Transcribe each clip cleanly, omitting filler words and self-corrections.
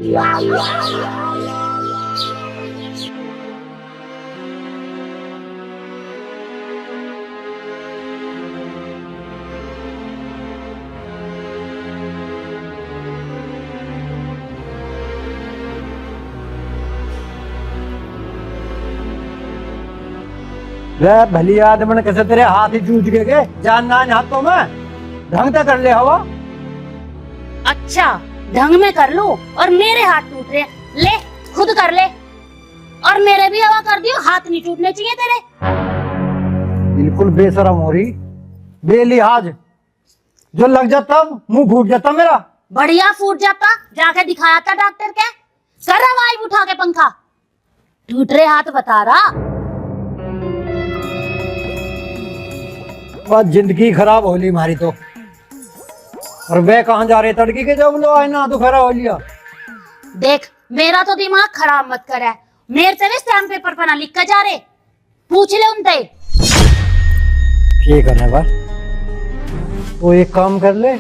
वे भली आदमन कैसे तेरे हाथ ही टूट गए जानना इन हाथों में ढंग से कर ले हवा। अच्छा ढंग में कर लो और मेरे हाथ टूट रहे ले खुद कर ले और मेरे भी हवा कर दियो हाथ नहीं टूटने चाहिए तेरे। बिल्कुल बेशरम हो रही बेलिहाज जो लग जाता मुंह फूट जाता मेरा। बढ़िया फूट जाता जाके दिखाया था डॉक्टर के कर रहा वाइब उठा के पंखा टूट रहे हाथ बता रहा। बस जिंदगी खराब हो ली हमारी तो। और वे कहाँ जा रहे तड़की के जब लो आए ना तो खराब हो लिया। देख मेरा तो दिमाग खराब मत कर है मेरे से भी स्टैम्प पेपर पर ना लिख कर जा रहे पूछ ले उनसे। क्या करने बा तो एक काम कर ले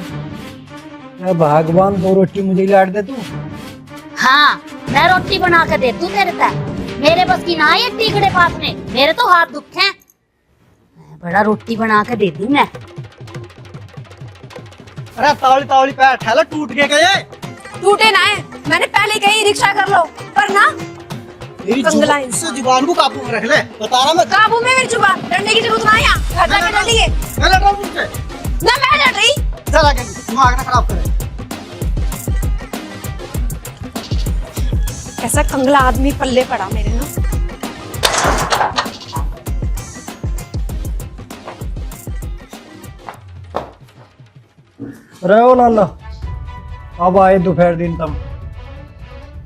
भगवान 2 रोटी मुझे लाट दे तू। हाँ मैं रोटी बना के दे तू तेरे तक मेरे बस की ना ये टीकड़े पास में मेरे तो हाथ दुख हैं बड़ा रोटी बना के दे दूं मैं। अरे तावली तावली पैर ठहला टूट गए टूटे ना है मैंने पहले कही रिक्शा कर लो पर ना जुबान को काबू में रख ले बता रहा मैं। काबू में मेरी जुबान डरने की जरूरत नहीं है घर जाके डरिए ना मैं डर रही चल आगे दिमाग ना खराब करे। ऐसा कंगला आदमी पल्ले पड़ा मेरे ना। अरे ओ लाला अब आए दोपहर दिन तम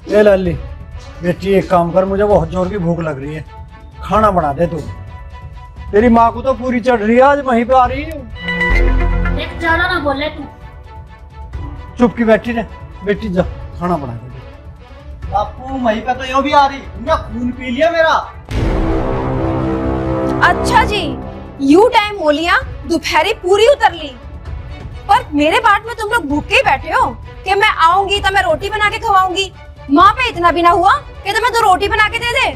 ए लाली बेटी एक काम कर मुझे बहुत जोर की भूख लग रही है खाना बना दे तू। तेरी माँ को तो पूरी चढ़ रही है आज वहीं पे आ रही है। एक ज्यादा ना बोले तू चुप की बैठी रहे बेटी जा खाना बना दे। बापू वहीं पे तो यो भी आ रही तुमने खून पी लिया मेरा। अच्छा जी यू टाइम बोलिया दोपहरी पूरी उतर ली पर मेरे बाट में तुम लोग भूखे ही बैठे हो कि मैं आऊंगी तो मैं रोटी बना के खवाऊंगी। माँ पे इतना भी ना हुआ कि तुम्हें 2 रोटी बना के दे दे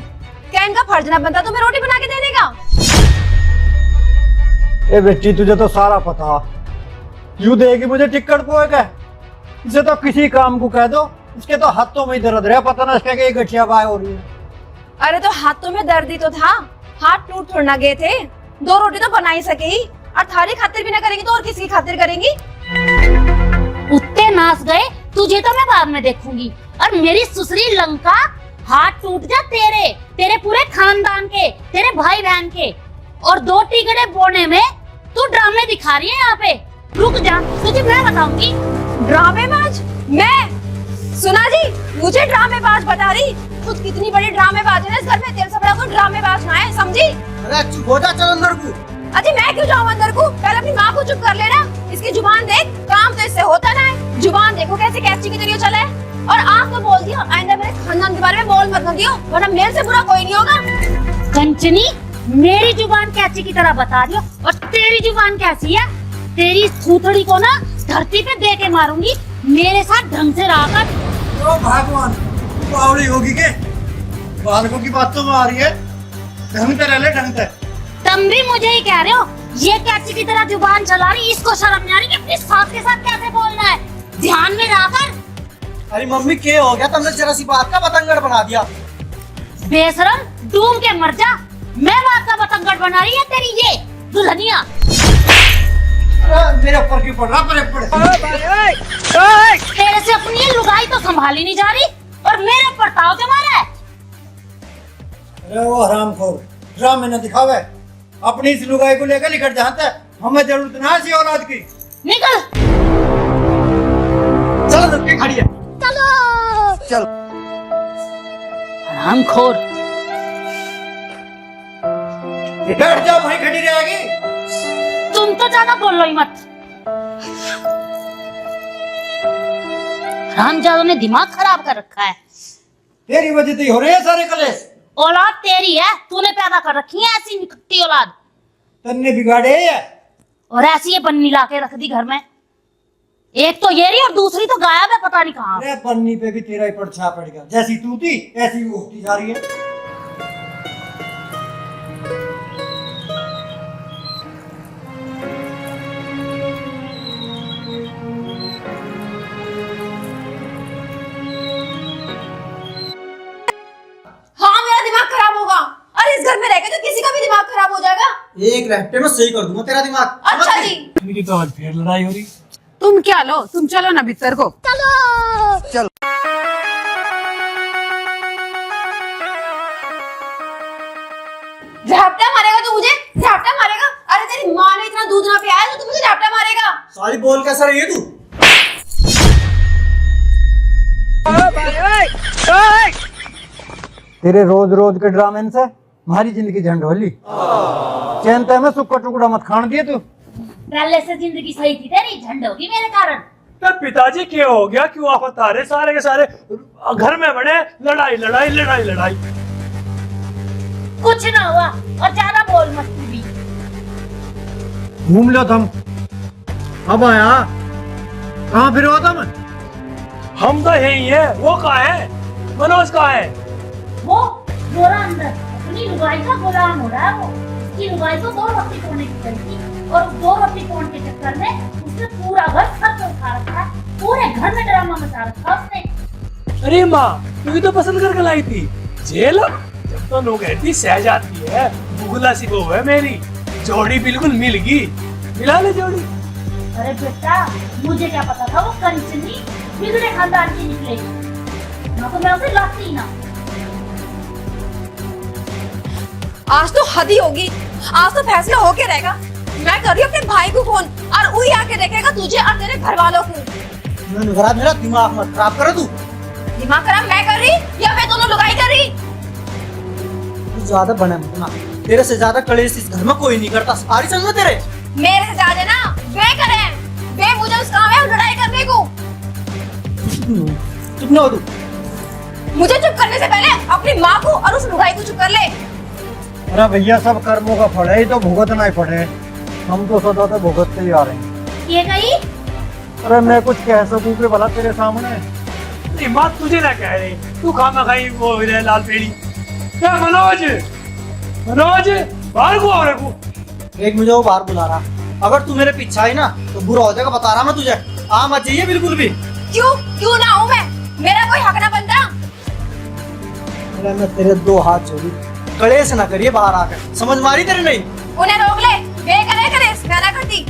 क्या इनका फर्ज ना बनता तुम्हें रोटी बना के देने का। ए बेटी तुझे तो सारा पता यू देगी मुझे टिकट पोएगा इसे तो किसी काम को कह दो उसके तो हाथों में ही दर्द रहा पता ना इसके कि गठिया बाय हो रही है। अरे तो हाथों में दर्द ही तो था हाथ टूट थोड़ा गए थे 2 रोटी तो बना ही सके और थारी खातिर भी ना करेंगी तो और किसकी खातिर करेंगी। उत्ते नाच गए तुझे तो मैं बाद में देखूंगी और मेरी सुसरी लंका हाथ टूट जा तेरे तेरे पूरे खानदान के तेरे भाई बहन के और 2 टिकड़े बोने में तू ड्रामे दिखा रही है यहाँ पे। रुक जा तुझे मैं बताऊंगी। ड्रामेबाज मैं सुना जी मुझे ड्रामेबाज बता रही खुद कितनी बड़ी ड्रामेबाज है इस घर में तेरे से बड़ा कोई ड्रामेबाज ना है समझी। अरे चुप हो जा चल अंदर को। अजी मैं क्यों जाऊँ अंदर को पहले अपनी माँ को चुप कर लेना इसकी जुबान देख काम तो इससे होता ना है जुबान देखो कैसे कैची की तरह चले और आप तो बोल दिया आइंदा मेरे खानदान के बारे में बोल मत दियो वरना मेरे से बुरा कोई नहीं होगा। कंचनी मेरी जुबान कैची की तरह बता दियो और तेरी जुबान कैसी है तेरी थूथड़ी को ना धरती पे दे के मारूंगी मेरे साथ ढंग से रहा कर। ओ भगवान बावड़ी होगी के बालकों की बात तो आ रही है ढंग से रह ले ढंग से। तुम भी मुझे ही कह रहे हो ये कैची की तरह जुबान चला रही इसको शर्म नहीं आ रही कि अपनी सास के साथ कैसे बोलना है ध्यान में रखकर। अरे मम्मी क्या हो गया तुमने जरा सी बात का बतंगड़ बना दिया। बेशरम डूब के मर जा मैं बात का बतंगड़ बना रही है तेरी ये दुल्हनिया। मेरे ऊपर क्यों पड़ रहा तेरे से अपनी ये लुगाई तो संभाली नहीं जा रही और मेरे ऊपर ताव के मारा है। अरे वो हरामखोर ड्रामे न दिखावे अपनी इस लुगाई को लेकर निकट जाता है हमें जरूरत ना है औलाद की। निकल चलो सबके खड़ी है चलो चल। हरामखोर बैठ जा वहीं खड़ी रहेगी। तुम तो ज्यादा बोलो ही मत हरामजादों ने दिमाग खराब कर रखा है। तेरी वजह से ही हो रहे हैं सारे कलेश। औलाद तेरी है तूने पैदा कर रखी है ऐसी निकट्टी औलाद तन्ने बिगाड़े है और ऐसी ये बन्नी ला के रख दी घर में। एक तो ये रही और दूसरी तो गायब है, पता नहीं कहाँ। अरे पन्नी पे भी तेरा ही परछा पड़ गया, जैसी तू थी ऐसी वो होती जा रही है। हाँ मेरा दिमाग खराब होगा, और इस घर में रहकर तो किसी का भी दिमाग खराब हो जाएगा। एक रैप्टे में सही कर दूंगा तेरा दिमाग। अच्छा जी। इनकी तो आज फिर लड़ाई हो रही। तुम क्या लो, तुम चलो ना भीतर को। झपटा मारेगा तो मुझे झपटा मारेगा? अरे तेरी माँ ने इतना दूध ना पियाया तो तू मुझे झपटा मारेगा? सारी बोल कैसा रही है तू? तेरे रोज रोज के ड्रामे से हमारी जिंदगी झंड होली। चैन तय में सुक्का टुकड़ा मत खान दिए तू। पहले से जिंदगी सही थी तेरी, झंड होगी मेरे कारण। तो पिताजी क्या हो गया, क्यों आफत आ रहे सारे के सारे घर में बड़े लड़ाई लड़ाई लड़ाई लड़ाई। कुछ ना हुआ, और ज्यादा बोल मत तू भी। घूम लो तुम। अब आया कहाँ फिर हो तुम? हम तो यही है, वो कहाँ है? मनोज कहाँ है? वो गोरा अंदर अपनी लुगाई का गुलाम हो रहा है। वो उसकी लुगाई को 2 रोटी तोड़ने की चलती, और 2 रोटी तोड़ने के चक्कर में उसने पूरा घर सर पे उठा रखा है। पूरे घर में ड्रामा मचा रखा उसने। अरे माँ, तू ही तो पसंद करके लाई थी जेल। जब तो लोग कहती सह जाती है, बुगला सी बहू है मेरी, जोड़ी बिल्कुल मिल गई। मिला ले जोड़ी। अरे बेटा, मुझे क्या पता था वो कंचनी बिगड़े खानदान की निकलेगी, ना तो मैं उसे लाती ही ना। आज तो हद ही होगी, आज तो फैसला होके रहेगा। मैं कर रही हूँ अपने भाई को फोन, और वही आके देखेगा तुझे और तेरे घर वालों को। मेरा दिमाग मत खराब कर तू। दिमाग खराब मैं कर रही या मैं दोनों लुगाई कर रही? तू ज्यादा बना मत ना, तेरे से ज्यादा कलेश इस घर में कोई नहीं करता। सारी समझ तेरे मेरे से ज्यादा ना वे करे, वे मुझे उस काम है लड़ाई करने को। चुप ना हो तू। मुझे चुप करने से पहले अपनी माँ को और उस लुगाई को चुप कर ले। अरे भैया, सब कर्मों का फल है, ये तो भुगतना ही पड़े। हम तो सदा से भुगतते ही आ रहे हैं। ये गई। अरे मैं कुछ कह सकूं कि भला तेरे सामने? नहीं बात तुझे ना कह रही, तू खामा खाई वो लाल पेड़ी। क्या मनोज, मनोज बाहर को और एक मुझे वो बाहर बुला रहा। अगर तू मेरे पीछे आई ना तो बुरा हो जाएगा, बता रहा मैं तुझे। आ मत जाइए बिल्कुल भी। क्यों ना हूँ मैं? मेरा कोई हक ना बनता। अरे मैं तेरे 2 हाथ जोड़ी, कलेश ना करिए बाहर आकर। समझ मारी तेरे नहीं? उन्हें रोक ले, वे करे मैं ना करती।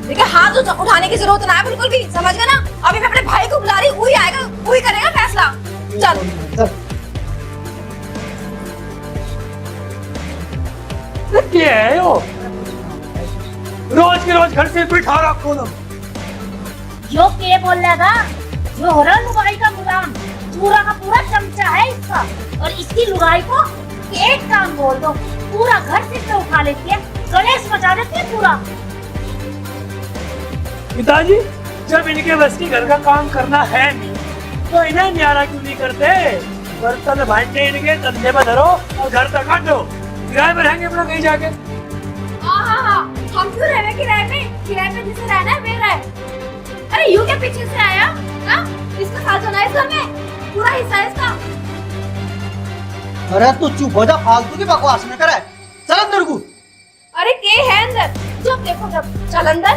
देखिए हाथ उठाने की जरूरत ना है बिल्कुल भी, समझ गए ना? अभी मैं अपने भाई को बुला रही हूँ, वही आएगा, वही करेगा फैसला। चल। क्या है वो? रोज के रोज घर से बिठा रखो तुम। जो के बोल लेगा, जो हो रहा लुगाई का गुलाम, पूरा का पूरा चमचा है इसका। और इसकी लुगाई को एक काम बोल दो, पूरा घर सिर पे उठा लेती है, कलेश मचा देती है पूरा। पिताजी, जब इनके बस की घर का काम करना है नहीं, तो इन्हें न्यारा क्यों नहीं करते? बर्तन भांडे इनके कंधे पर धरो और घर तक काटो। किराए पर रहेंगे अपना कहीं जाके। हाँ, हम क्यों रह रहे किराए पे जिसे रहना है वे रहे। अरे यू के पीछे से आया? हाँ? इसका साथ होना है इस घर में, पूरा हिस्सा है इसका। अरे तू चुप हो जा, फालतू की बकवास न करे। चल अंदर को। अरे के है अंदर? जब देखो जब चल अंदर।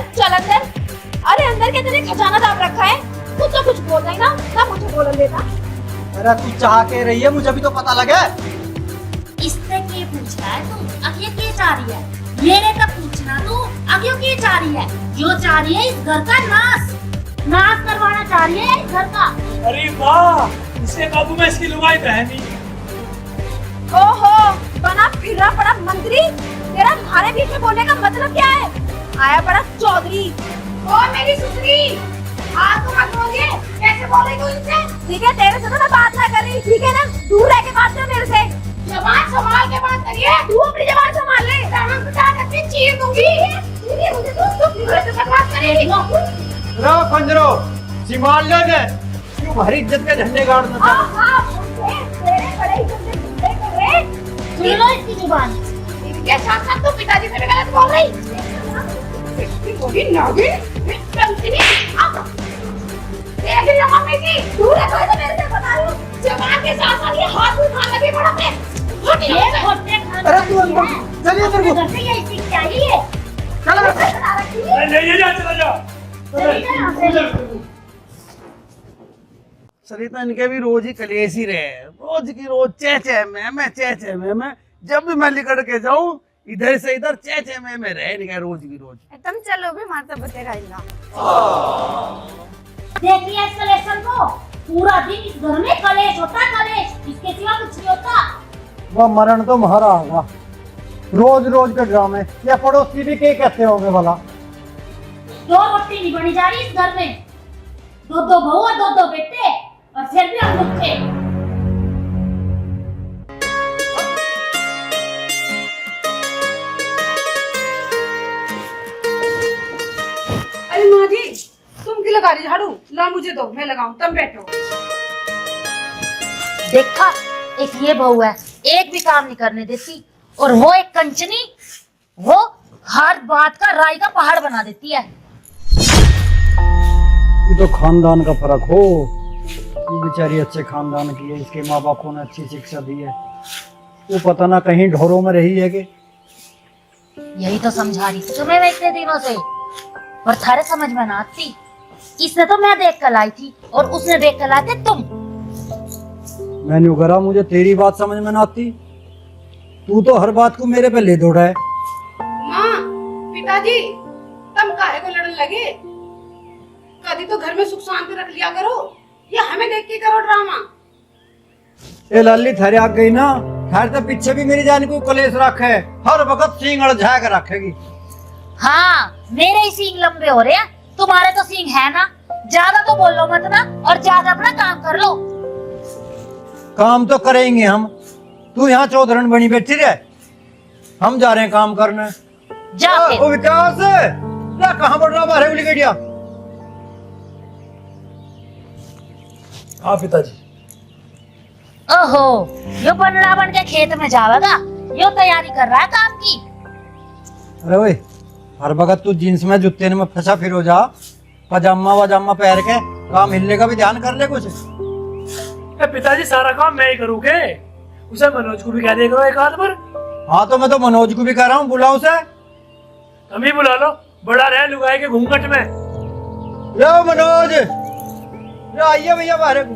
अरे अंदर के तेरे खजाना दाब रखा है, कुछ तो कुछ बोल रही ना मुझे बोलन देता। अरे तू चाह के रही है, मुझे भी तो पता लगे। इससे के पूछा है तू, अब ये के चाह रही है? मेरे का पूछना तू, अब ये के चाह रही है? जो चाह रही है इस घर का नाश करवाना चाह रही है इस घर का। अरे वाह, इससे काबू में इसकी लुगाई बहनी। ओहो, बना फिरा पड़ा मंत्री। तेरा हमारे बीच में बोलने का मतलब क्या है? आया बड़ा चौधरी। ओ मेरी सुसरी, आज तो मत बोलिए, कैसे बोले तू इनसे? ठीक है, तेरे से तो मैं बात ना कर रही, ठीक है ना? दूर रह के बात कर मेरे से। जबान संभाल के बात करिए। तू अपनी जबान संभाल ले, सामान बता करके चीर दूंगी। ये मुझे तो मेरे से बात करेगी। रो खंजरो, सिमाल ले दे। क्यों हमारी इज्जत के झंडे गाड़ना चाहते? हाँ, तेरे बड़े इज्जत से झूठे कर रहे। सुन लो इसकी जुबान। इनके साथ साथ तो पिताजी से भी गलत बोल रही। होगी नागिन कंचनी देख रही हो मम्मी की दूर है तो मेरे से बता रही हूँ जवान के साथ साथ ये हाथ उठा लगी बड़ा पे ये होते खाना अरे तू अंदर चलिए अंदर को घर से यही सीख के आई है चलो ले जा चला जा चली जा यहाँ से। सरिता इनके भी रोज ही कलेश ही रहे, रोज की रोज चह मैं चह मैं जब भी मैं निकल के जाऊं इधर से इधर चह मैं रहे नहीं रोज की रोज। तुम चलो भी माता बतेरा देखिए इस कलेक्शन को, पूरा दिन इस घर में कलेश होता कलेश, इसके सिवा कुछ नहीं होता। वह मरण तो हमारा होगा, रोज रोज के ड्रामे। या पड़ोसी भी क्या कहते होंगे भला। दो रोटी नहीं बनी जा रही इस घर में, दो दो बहू और दो बेटे, और फिर भी हम भूखे। अरे माँ जी तुम क्यों लगा रही झाड़ू? ला मुझे दो, मैं लगाऊं, तुम बैठो। देखा, एक ये बहू है, एक भी काम नहीं करने देती, और वो एक कंचनी, वो हर बात का राई का पहाड़ बना देती है। ये तो खानदान का फर्क हो। ये बेचारी अच्छे खानदान की है, इसके माँ बापों ने अच्छी शिक्षा दी है, वो पता ना कहीं ढोरों में रही है कि। यही तो समझा रही थी तुम्हें मैं इतने दिनों से, पर थारे समझ में ना आती। इसने तो मैं देख कर लाई थी और उसने देख कर लाए थे तुम। मैंने उगरा, मुझे तेरी बात समझ में ना आती। तू तो हर बात को मेरे पे ले दौड़ा है। माँ पिताजी तुम काहे को लड़न लगे? कभी तो घर में सुख शांति रख लिया करो, या हमें देख के करो ड्रामा। ए लाली थारे आ गई ना, थारे तो पीछे भी मेरी जान को कलेश रखे, हर वक्त सींग अड़झा कर रखेगी। हाँ, मेरे ही सींग लंबे हो रहे हैं, तुम्हारे तो सींग है ना। ज्यादा तो बोलो मत ना, और ज्यादा अपना काम कर लो। काम तो करेंगे हम, तू यहाँ चौधरन बनी बैठी रहे, हम जा रहे हैं काम करने। जा फिर। ओ विकास, क्या कहाँ बढ़ रहा बाहर उली गया? हाँ पिताजी। ओहो, यो बनड़ा बन के खेत में जावेगा, यो तैयारी कर रहा है काम की। अरे ओए, हर वक्त तू जींस में जूते में फंसा फिर हो जा, पजामा वजामा पहन के काम हिलने का भी ध्यान कर ले कुछ। पिताजी सारा काम मैं ही करूँगे, उसे मनोज को भी कह दिया करो एक आध बार। हाँ तो मैं तो मनोज को भी कह रहा हूँ, बुला उसे। तुम ही बुला लो, बड़ा रहे लुगाई के घूंघट में। लो मनोज, लो आइए भैया बाहर को।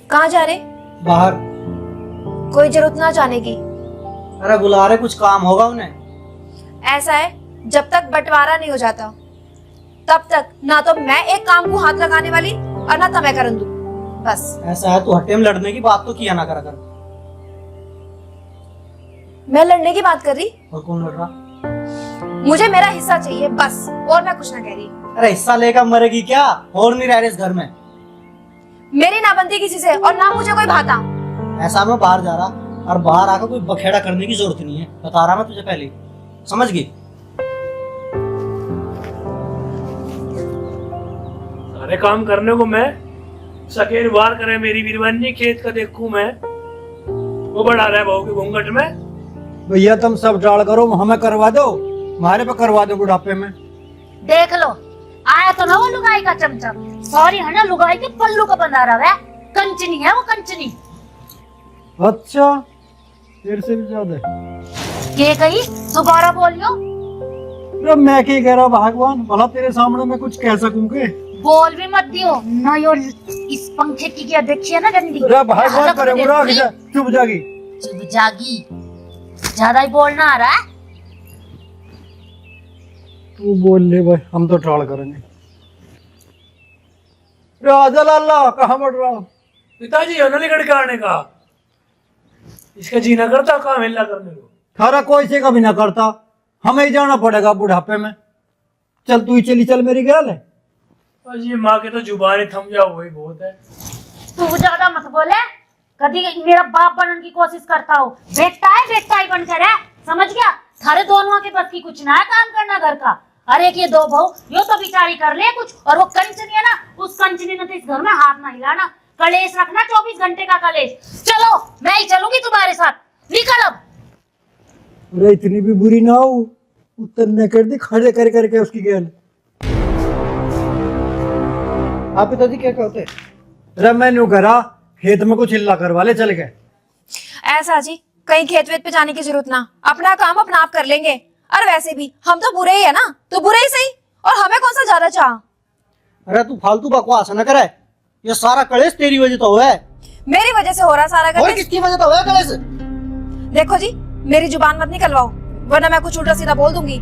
कहाँ जा रहे? बाहर। कोई जरूरत ना जाने की। अरे बुला रहे, कुछ काम होगा उन्हें। ऐसा है, जब तक बंटवारा नहीं हो जाता तब तक ना तो मैं एक काम को हाथ लगाने वाली और ना तो मैं करन दूं, बस। ऐसा है, तू हट्टे में लड़ने की बात तो किया ना करा कर। मैं लड़ने की बात कर रही, और कौन लड़ रहा? मुझे मेरा हिस्सा चाहिए बस, और मैं कुछ ना कह रही। अरे हिस्सा लेकर मरेगी क्या? और नहीं रह रहे इस घर में। मेरी ना बनती किसी से और ना मुझे कोई भाता। ऐसा मैं बाहर जा रहा, और बाहर आकर कोई बखेड़ा करने की जरूरत नहीं है, बता रहा मैं तुझे पहले ही। समझ गई? सारे काम करने को मैं, सकेर वार करे मेरी बीरबानी, खेत का देखूं मैं, वो बड़ा रहा बहू के घूंघट में। भैया तुम सब टाल करो, हमें करवा दो, हमारे पे करवा दो बुढ़ापे में। देख लो, आया तो ना वो लुगाई का चमचम, सॉरी है ना, लुगाई के पल्लू का बंधारा है, कंचनी है वो कंचनी। अच्छा, फिर से भी ज्यादा। के कही, दोबारा बोलियो। अरे मैं क्या कह रहा भगवान, भला तेरे सामने मैं कुछ कह सकूं के? बोल भी मत दियो ना, यो इस पंखे की क्या देखिए ना गंदी। अरे भगवान करे बुरा, चुप जागी। चुप जागी, ज्यादा ही बोलना आ रहा है। तू बोल ले भाई, हम तो टाल करेंगे। राजा लाला कहाँ बढ़ रहा? पिताजी अनलिगढ़ के आने का, इसका जीना करता काम हिल्ला करने को। थारा कोई से कभी ना करता, हमें ही जाना पड़ेगा बुढ़ापे में। चल तू ही चली चल, मेरी गैल है। ये माँ के तो जुबान थम जाओ, वही बहुत है। तू ज्यादा मत बोले, कभी मेरा बाप बनने की कोशिश करता हो, बेटा है बेटा ही बनकर है, समझ गया? थारे दोनों के बस की कुछ ना है काम करना घर का। अरे ये दो बहू, यो तो बिचारी कर ले कुछ, और वो कंचनी है ना, उस कंचनी ने तो इस घर में हाथ ना हिलाना, कलेश रखना 24 घंटे का कलेश। चलो मैं ही चलूंगी तुम्हारे साथ, निकल अब। अरे इतनी भी बुरी ना हो, उत्तर ने कर दी खड़े कर करके उसकी गेल। आप पिताजी क्या कहते? अरे मैं न्यू करा, खेत में कुछ हिल्ला करवा ले चल गए। ऐसा जी, कहीं खेत वेत पे जाने की जरूरत ना, अपना काम अपना आप कर लेंगे। और वैसे भी हम तो बुरे ही है ना, तो बुरे ही सही, और हमें कौन सा ज्यादा चाह। अरे तू फालतू बकवास न करे, ये सारा कलेश तेरी वजह तो हुआ है। मेरी वजह से हो रहा सारा और कलेश। किसकी वजह तो हुआ है कलेश? देखो जी, मेरी जुबान मत निकलवाओ, वरना मैं कुछ उल्टा सीधा बोल दूंगी।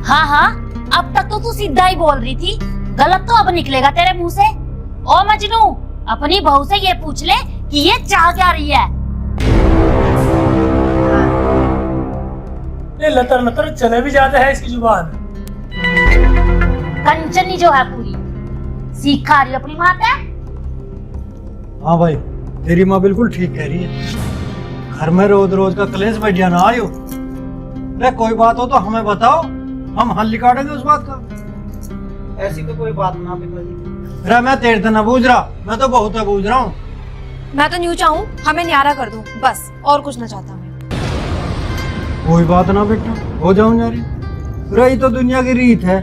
हाँ हाँ, अब तक तो तू सीधा ही बोल रही थी, गलत तो अब निकलेगा तेरे मुंह से। ओ मजनू, अपनी बहू से ये पूछ ले कि ये चाह क्या रही है। ये लतर लतर चले भी जाते हैं इसकी जुबान। कंचनी जो है पूरी सीखा रही है अपनी माँ से। हाँ भाई, तेरी माँ बिल्कुल ठीक कह रही है। घर में रोज रोज का कलेश बैठ जाना आयो। अरे कोई बात हो तो हमें बताओ, हम हल निकालेंगे उस बात का। ऐसी तो कोई बात ना पिताजी। अरे मैं तेरे से न बूझ रहा, मैं तो बहुत बूझ रहा हूँ। मैं तो न्यू चाहूँ हमें न्यारा कर दूं, बस और कुछ ना चाहता मैं। कोई बात ना बेटा, हो जाऊं न्यारी। रही तो दुनिया की रीत है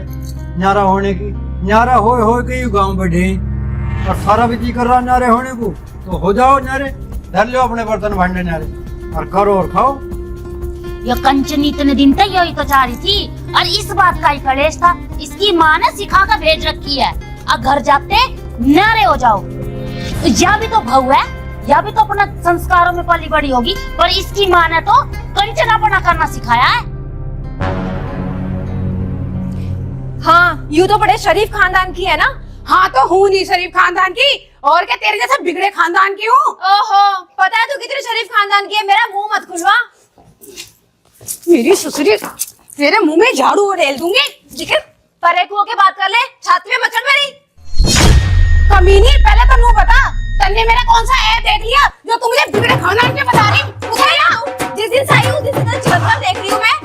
न्यारा होने की। न्यारा हो के यू गांव बढ़े, और सारा भी जी कर रहा न्यारे होने को, तो हो जाओ न्यारे। धर लो अपने बर्तन भांडे न्यारे, और करो और खाओ। ये कंचनी इतने दिन तक यही तो चाह रही थी, और इस बात का ही कलेश था। इसकी माँ ने सिखा कर भेज रखी है, अब घर जाते न्यारे हो जाओ। या भी तो बहू है, या भी तो अपने संस्कारों में पली बड़ी होगी, पर इसकी माँ ने तो कंचनापना करना सिखाया है। हाँ, यूँ तो बड़े शरीफ खानदान की है ना। हाँ तो हूँ नहीं शरीफ खानदान की, और क्या तेरे जैसे बिगड़े खानदान की हूँ। ओहो, पता है तू कितने शरीफ खानदान की है, मेरा मुंह मत खुलवा। मेरी ससुरी तेरे मुंह में झाड़ू रेल दूंगी। जिक्र परे को के बात कर ले, छाती में मचड़ मेरी। कमीनी, पहले तो नू बता, तन्ने मेरा कौन सा ऐप देख लिया जो तू मुझे बिगड़े खानदान के बता रही? जिस दिन से आई हूँ, जिस दिन से चिलका देख रही हूँ मैं।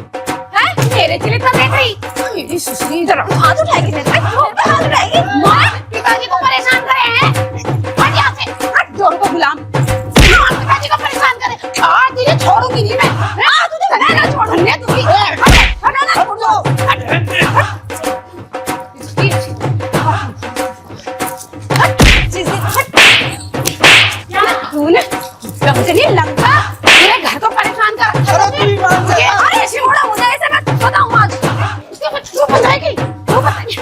हैं? मेरे चिलित तो देख रही। मेरी ससुरी जरा हाथ उठाएगी मेरे पे, हाथ उठाएगी। मार, पिताजी को परेशान करे हैं। हट यहाँ से, हट जोर को गुलाम। मार, पिताजी को परेशान करे। आज तुझे छोड़ूंगी नहीं मैं। आज तुझे ना छोड़ूंगी तुझे। हट ना, छोड़ दो। तूने कंचनी लंका मेरे घर को परेशान कर रखा है। अरे शिमोड़ा, मुझे ऐसे मत बताऊं आज। इसको मैं क्यों बताएगी? क्यों बताएगी?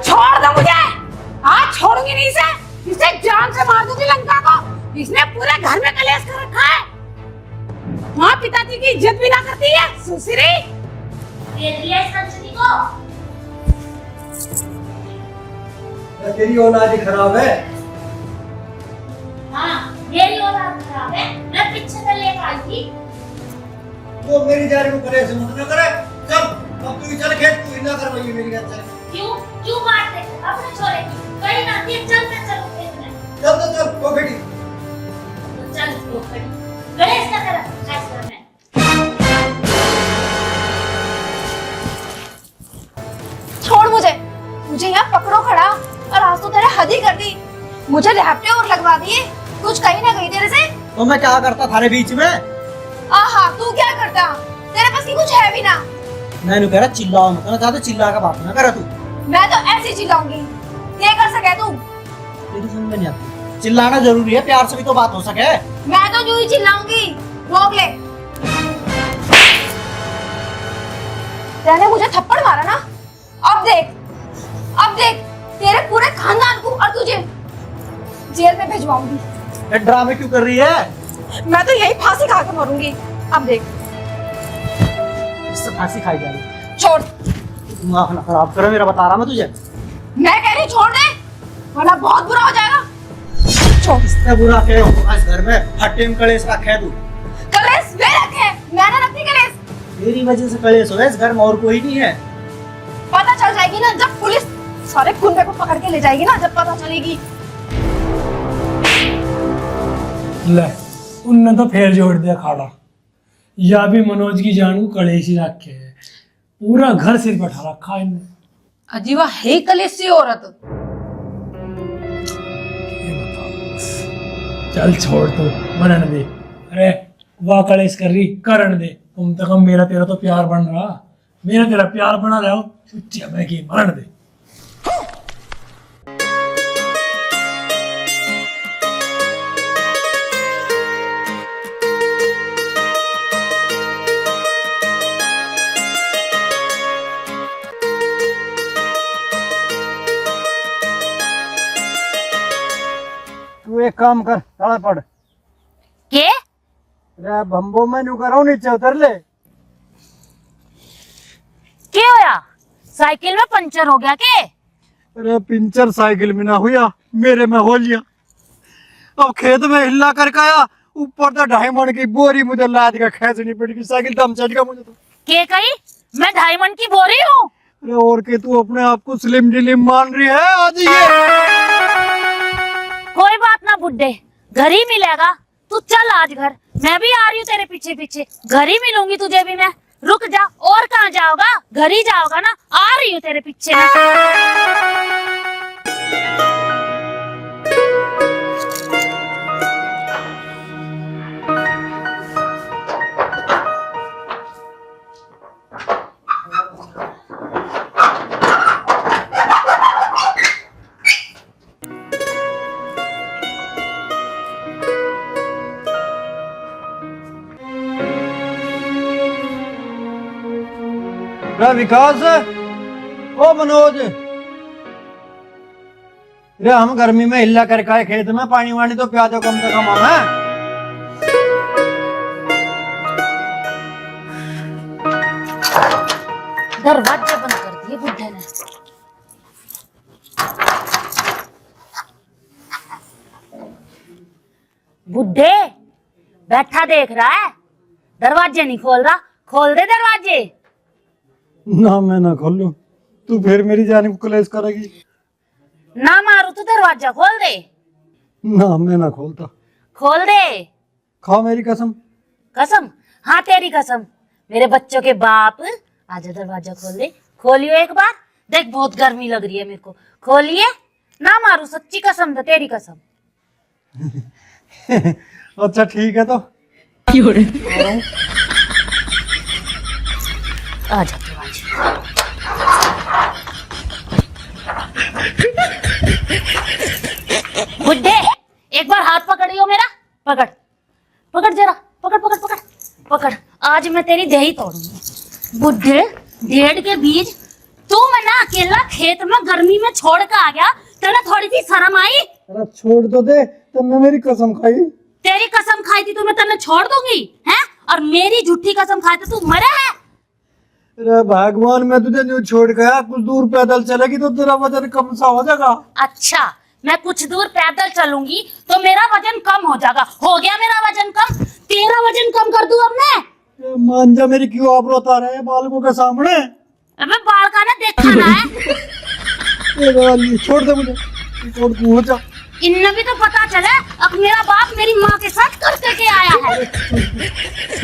छोड़ दो मुझे, आज छोड़ूंगी नहीं इसे। इसे जान से मार दूंगी लंका को। इसने पूरे घर में कलेश कर रखा है। माँ पिताजी की इज्जत भी ना करती है, सुसरी। देख लिया इस कंचनी को। तेरी औलाद ही खराब है। हाँ, मेरी औलाद खराब है, मैं पीछे से लेकर आई थी। तो मेरी जारी को कलेश मत न करे। चल अब तू चल खेत, तू हिला कर वही मेरी बात। क्यों मारते अपने छोरे की? कहीं ना कहीं चल खेत में। चल तो चल वो बेटी। तो चल वो खड़ी गणेश का तरफ फैसला में। छोड़ मुझे यहाँ पकड़ो खड़ा। और आज तो तेरे हद ही कर दी, मुझे रैपटे और लगवा दिए। कुछ कहीं ना कहीं तेरे से। तो मैं क्या करता थारे बीच में? आहा, तू क्या करता? तेरे पास की कुछ है भी ना। मैंने कह रहा चिल्लाओ मत ना, ज्यादा चिल्ला का बात ना करा तू। मैं तो ऐसे चिल्लाऊंगी, क्या कर सके तू? तेरी समझ में नहीं आती। चिल्लाना जरूरी है, प्यार से भी तो बात हो सके। मैं तो यूं ही चिल्लाऊंगी, रोक ले। तेने मुझे थप्पड़ मारा ना, अब देख तेरे पूरे खानदान को और तुझे जेल में भिजवाऊंगी। ये ड्रामे क्यों कर रही है? मैं तो यही फांसी खा के मरूंगी। अब देख, इससे फांसी खाई जाएगी। छोड़। दिमाग ना खराब करो मेरा, बता रहा मैं तुझे। मैं कह रही छोड़ दे, वरना बहुत बुरा हो जाएगा। छोड़। इससे बुरा क्या होगा इस घर में? हट्टे में कलेश रखा है तू। कलेश वे रखे, मैंने रखी कलेश। तेरी वजह से कलेश हो इस घर में, और कोई नहीं है। पता चल जाएगी ना जब पुलिस सारे गुंडे को पकड़ के ले जाएगी ना, जब पता चलेगी। ले, उनने तो फिर जोड़ दिया खाड़ा। या भी मनोज की जान को कलेश ही रखे है, पूरा घर सिर पर उठा रखा इनने। अजीवा है कलेशी औरत। ये बताओ, चल छोड़ तो मनन दे। अरे वाह कलेश कर रही करण दे, तुम तक मेरा तेरा तो प्यार बन रहा, मेरा तेरा प्यार बना रहा हो, मैं की मरण दे। तू एक काम कर, साला पड़ के रे बम्बो में नु करो, नीचे उतर ले। क्या होया? साइकिल में पंचर हो गया के? अरे पिंचर साइकिल में ना हुआ, मेरे में हो लिया। अब खेत में हिला करके आया, ऊपर तो डायमंड की बोरी मुझे लाद के खींचनी पड़ेगी, साइकिल दम चढ़ गया मुझे तो। के कही मैं डायमंड की बोरी हूँ? अरे और के तू अपने आप को स्लिम डिलिम मान रही है आज ये? कोई बात ना बुड्ढे, घर ही मिलेगा। तू चल आज घर, मैं भी आ रही हूँ तेरे पीछे पीछे, घर ही मिलूंगी तुझे भी मैं। रुक जा, और कहाँ जाओगा? घर ही जाओगा ना, आ रही हूँ तेरे पीछे मैं। रे विकास, ओ मनोज, रे हम गर्मी में हिला करके आए खेत में, पानी वानी तो प्या दो कम से कम हमें। दरवाजे बंद कर दिए बुड्ढे ने। बुड्ढे बैठा देख रहा है, दरवाजे नहीं खोल रहा, खोल दे दरवाजे। ना मैं ना खोलूं, तू फिर मेरी जान को कलेश करेगी। ना मारू तो दरवाजा खोल दे। ना मैं ना खोलता। खोल दे। खाओ मेरी कसम। कसम? हाँ तेरी कसम। मेरे बच्चों के बाप, आजा दरवाजा खोल दे। खोलियो एक बार, देख बहुत गर्मी लग रही है मेरे को। खोलिए, ना मारू, सच्ची कसम तो तेरी कसम। अच्छा ठीक है तो आजा दरवाजा। बुड्ढे एक बार हाथ पकड़ियो मेरा, पकड़ पकड़ जरा, पकड़ पकड़ पकड़ पकड़। आज मैं तेरी दही तोड़ूंगी। बुड्ढे भेड़ के बीज, तू मैं ना अकेला खेत में गर्मी में छोड़ के आ गया, तेरे थोड़ी सी शर्म आई? अरे छोड़ तो दे, तुमने मेरी कसम खाई। तेरी कसम खाई थी तो मैं तेने छोड़ दूंगी हैं? और मेरी झूठी कसम खाई तो तू मरा है? अरे भगवान, मैं तुझे न्यू छोड़ गया, कुछ दूर पैदल चलेगी तो तेरा वजन कम सा हो जाएगा। अच्छा, मैं कुछ दूर पैदल चलूंगी तो मेरा वजन कम हो जाएगा। हो गया मेरा वजन कम, तेरा वजन कम कर दूं अब मैं? मान जा, मेरी क्यों आबरू उतार रहे हैं बालकों के सामने? अबे बाल का ना देखा ना है। छोड़ दे मुझे, छोड़ तू हो जा। इन्हें भी तो पता चले अब मेरा बाप मेरी माँ के साथ करके के आया है।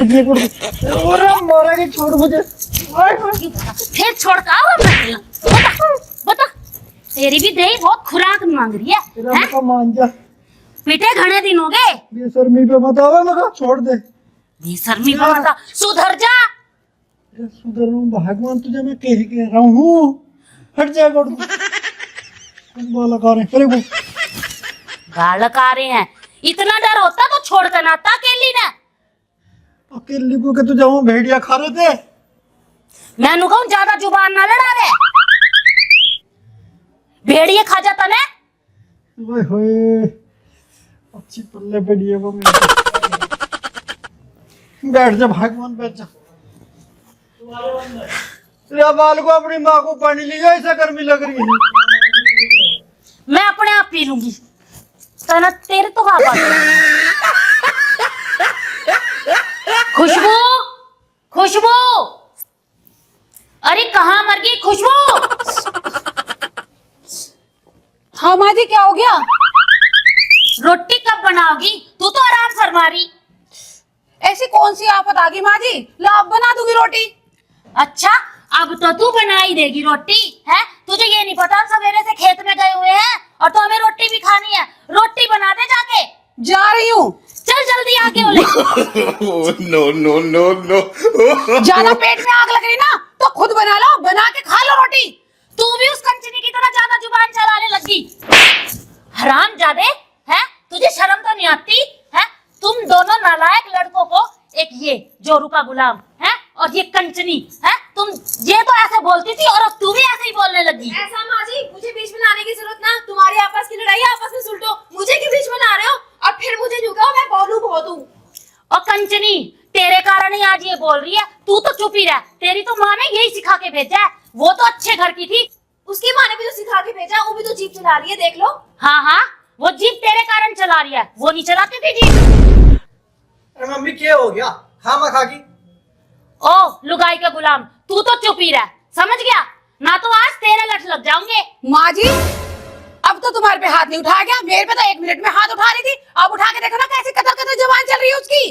अरे मारेगी, छोड़ मुझे। फिर छोड़ का आओ मैं? बता बता, तेरी भी दही बहुत खुराक मांग रही है, तेरा मान जा। पीटे घने दिन हो गए। बेशर्मी पे मत आवे, मगर छोड़ दे। बेशर्मी पे मत आ, सुधर जा। सुधर रहा हूँ भगवान, तुझे मैं कह रहा हूँ, हट जाएगा। बालक आ रहे हैं, इतना डर होता तो छोड़ कर ना था अकेली ने। अकेली को के तुझे वहाँ भेड़िया खा रहे थे। मैं नु कहूं ज्यादा जुबान ना लड़ावे, भेड़िए खा जाता ने। ओए होए, अच्छी पल्ले पड़ी है वो मेरी। बैठ जा भगवान, बैठ जा। तेरा बाल को अपनी माँ को पानी ले जाए, ऐसा गर्मी लग रही है। मैं अपने आप पी लूंगी, तना तेरे तो हाँ बात। खुशबू, खुशबू, अरे कहाँ मर गई खुशबू? हाँ माँ जी, क्या हो गया? रोटी कब बनाओगी? तू तो आराम फरमा रही। ऐसी कौन सी आफत आ गई माँ जी? लो अब बना दूंगी रोटी। अच्छा, अब तो तू बना ही देगी रोटी है? तुझे ये नहीं पता हम सवेरे से खेत में गए हुए हैं और तो हमें रोटी भी खानी है। रोटी बना दे जाके। जा रही हूँ। चल जल्दी आगे बोले। नो नो नो नो ज्यादा पेट में आग लग रही ना तो खुद बना लो, बना के खा लो रोटी। तू भी उस कंचनी की तरह ज्यादा जुबान चलाने लगी। हरामजादे, है तुझे शर्म तो नहीं आती है? तुम दोनों नालायक लड़कों को, एक ये जोरू का गुलाम है और ये कंचनी है, तुम ये तो ऐसे बोलती थी और अब तू भी ऐसे ही बोलने लगी। ऐसा माँ जी, मुझे बीच में लाने की जरूरत ना, तुम्हारी आपस की लड़ाई आपस में सुलटो, मुझे क्यों बीच में ला रहे हो? और फिर मुझे न्यू कहो मैं बोलूं बहुत हूँ। और कंचनी, तेरे कारण ही आज ये बोल रही है, तू तो चुप ही रह। तेरी तो माँ ने यही सिखा के भेजा है, वो तो अच्छे घर की थी। उसकी माँ ने भी तो सिखा के भेजा, वो भी तो जीप चला रही है, देख लो। हाँ हाँ, वो जीप तेरे कारण चला रही है, वो नहीं चलाती थी जीप। अरे मम्मी क्या हो गया, खामा खा की। ओ लुगाई का गुलाम, तू तो चुप ही रह, समझ गया ना? तो आज तेरे लठ लग जाऊंगे। माँ जी, अब तो तुम्हारे पे हाथ नहीं उठाया गया, मेरे पे तो 1 मिनट में हाथ उठा रही थी। अब उठा के देखो ना कैसे कतर कतर जुबान चल रही है उसकी।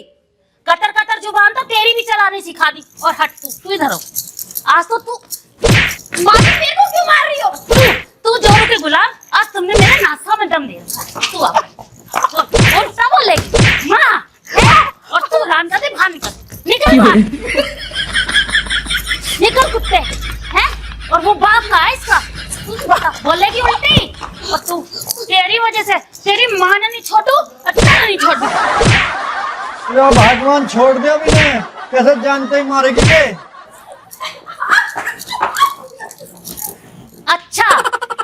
कतर कतर जुबान तो तेरी भी चलाने सिखा दी। और हट, तू इधर हो। आज तो तू माँ जी मेरे को क्यों मार रही हो? तू जोरू के गुलाम, आज तुमने मेरे नासा में दम दे रखा है। तू आ और क्या बोलेगी माँ है? और तू रामजादे बाहर निकल बाहर। निकल कुत्ते हैं। और वो बाप का है इसका, तू बोलेगी उल्टी। और तू, तेरी वजह से तेरी माँ ने नहीं छोड़ू, अच्छा नहीं छोड़ू। या भगवान छोड़ दिया भी नहीं, कैसे जानते ही मारेगी के? अच्छा,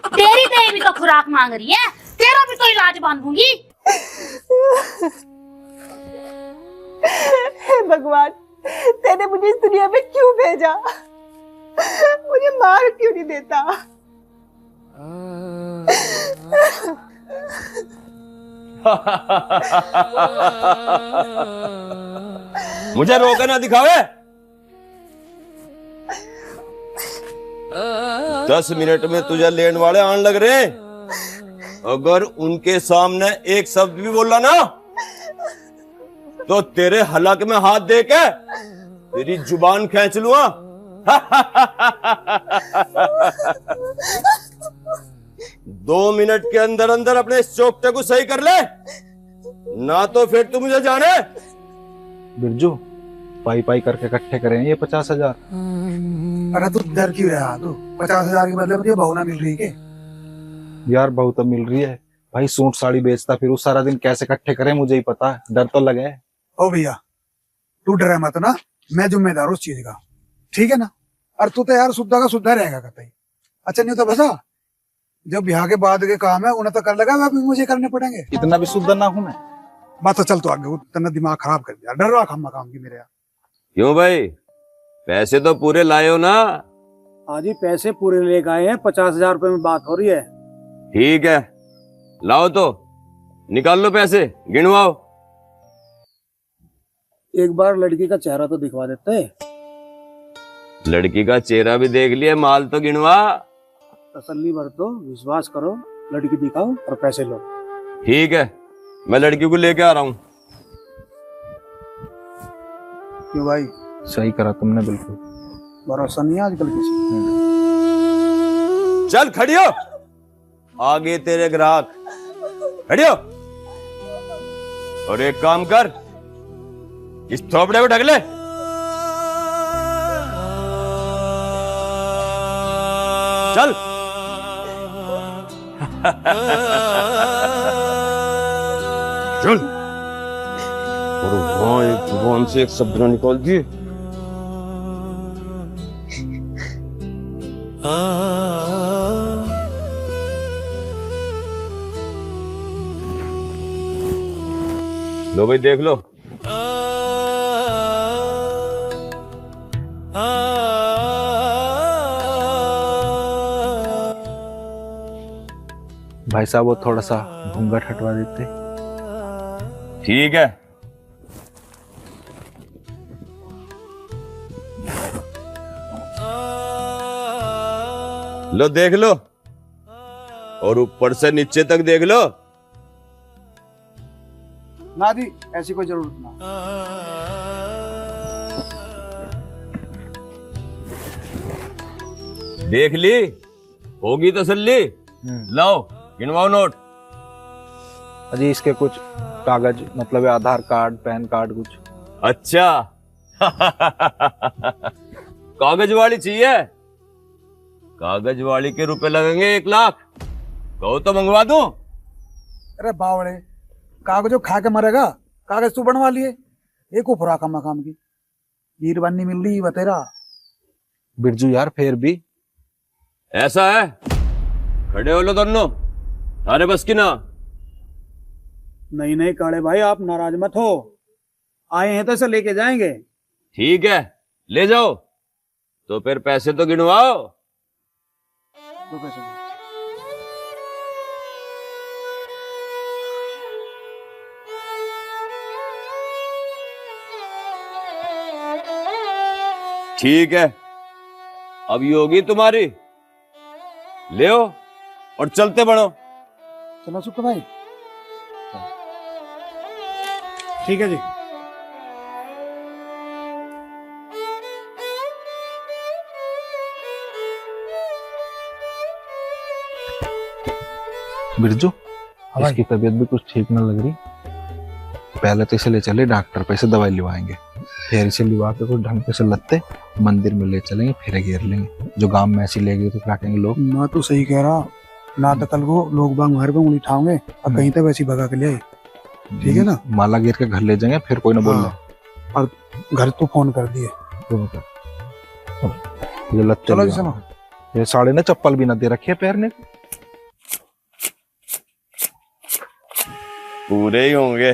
तेरी तेरी भी तो खुराक मांग रही है, तेरा भी तो इलाज बांधूंगी। हे भगवान, तेने मुझे इस दुनिया में क्यों भेजा? मुझे मार क्यों नहीं देता? मुझे रोके ना दिखावे। 10 मिनट में तुझे लेने वाले आने लग रहे हैं। अगर उनके सामने एक शब्द भी बोला ना तो तेरे हलक में हाथ दे के तेरी जुबान खींच लूंगा। 2 मिनट के अंदर अंदर अपने इस चौकटे को सही कर ले, ना तो फिर तू मुझे जाने। बिरजू, पाई पाई करके इकट्ठे करें ये 50,000। अरे तू डर क्यों रहा? तू 50,000 के बदले मुझे बहू ना मिल रही है? यार बहू तो मिल रही है भाई, सूट साड़ी बेचता फिर उस सारा दिन कैसे इकट्ठे करें मुझे ही पता है, डर तो लगे। ओ भैया, तू डरे मत ना, मैं जिम्मेदार हूँ उस चीज का, ठीक है ना? और तू तो यार सुद्धा का सुद्धा रहेगा कतई। अच्छा नहीं तो बसा, जब ब्याह के बाद के काम है उन्हें तो कर लगा, अभी मुझे करने पड़ेंगे। इतना भी शुद्ध ना हूं मैं। बात तो चल, तो आगे तेना दिमाग खराब कर दिया, डर रहा काम की मेरे यार। क्यों भाई, पैसे तो पूरे लाए हो ना? हाँ जी, पैसे पूरे लेके आए हैं, 50,000 रुपए में बात हो रही है। ठीक है, लाओ तो निकाल लो पैसे, गिनवाओ। एक बार लड़की का चेहरा तो दिखवा देते हैं। लड़की का चेहरा भी देख लिया, माल तो गिनवा। तसल्ली बरतो, विश्वास करो, लड़की दिखाओ और पैसे लो। ठीक है, मैं लड़की को लेके आ रहा हूँ। क्यों भाई, सही करा तुमने, बिल्कुल भरोसा नहीं है आजकल किसी। चल खड़ी हो, आगे तेरे ग्राहक। खड़ी हो और एक काम कर, इस थोपड़े को ढक ले। चल। चल। और वहां एक जुबान से एक शब्द ना निकाल दिए। लो भाई देख लो। भाई साहब वो थोड़ा सा घूंघट हटवा देते। ठीक है। लो देख लो और ऊपर से नीचे तक देख लो। ना जी, ऐसी कोई जरूरत ना। देख ली, होगी तसल्ली। लाओ गिनवाओ नोट। अजी इसके कुछ कागज मतलब आधार कार्ड, पैन कार्ड कुछ। अच्छा कागज वाली चाहिए? कागज वाली के रुपए लगेंगे 1 लाख। कहो तो मंगवा दूं। अरे बावड़े, कागजों खा के मरेगा, कागज तू बनवा लिए। एक ऊपरा का मकाम की हीर बननी मिल रही बतेरा। बिरजू यार फिर भी ऐसा है, खड़े हो लो दोनों, थारे बस की ना। नहीं नहीं काले भाई, आप नाराज मत हो, आए हैं तो इसे लेके जाएंगे। ठीक है ले जाओ, तो फिर पैसे तो गिनवाओ। ठीक है, अब ये होगी तुम्हारी, ले आओ और चलते बढ़ो। चलो सुख भाई। ठीक है जी। बिरजू इसकी तबीयत भी कुछ ठीक न लग रही। पहले तो इसे ले चले डॉक्टर पे, से दवाई लिवाएंगे, फिर इसे लिवा के कुछ ढंग से लत्ते मंदिर में ले चलेंगे, फिर घेर लेंगे। जो गांव में ऐसी ले गई तो काटेंगे लोग। मैं तो सही कह रहा ना, तो कल को लोग बाग मार पे उंगली उठाओगे और कहीं तक वैसी भगा के ले आए। ठीक है ना, माला गिर के घर ले जाएंगे, फिर कोई ना बोल और घर तो फोन कर दिए। ये लत्ते चलो जी, लिवा। ये साड़े ने चप्पल भी ना दे रखी है पैरने को। पूरे ही होंगे।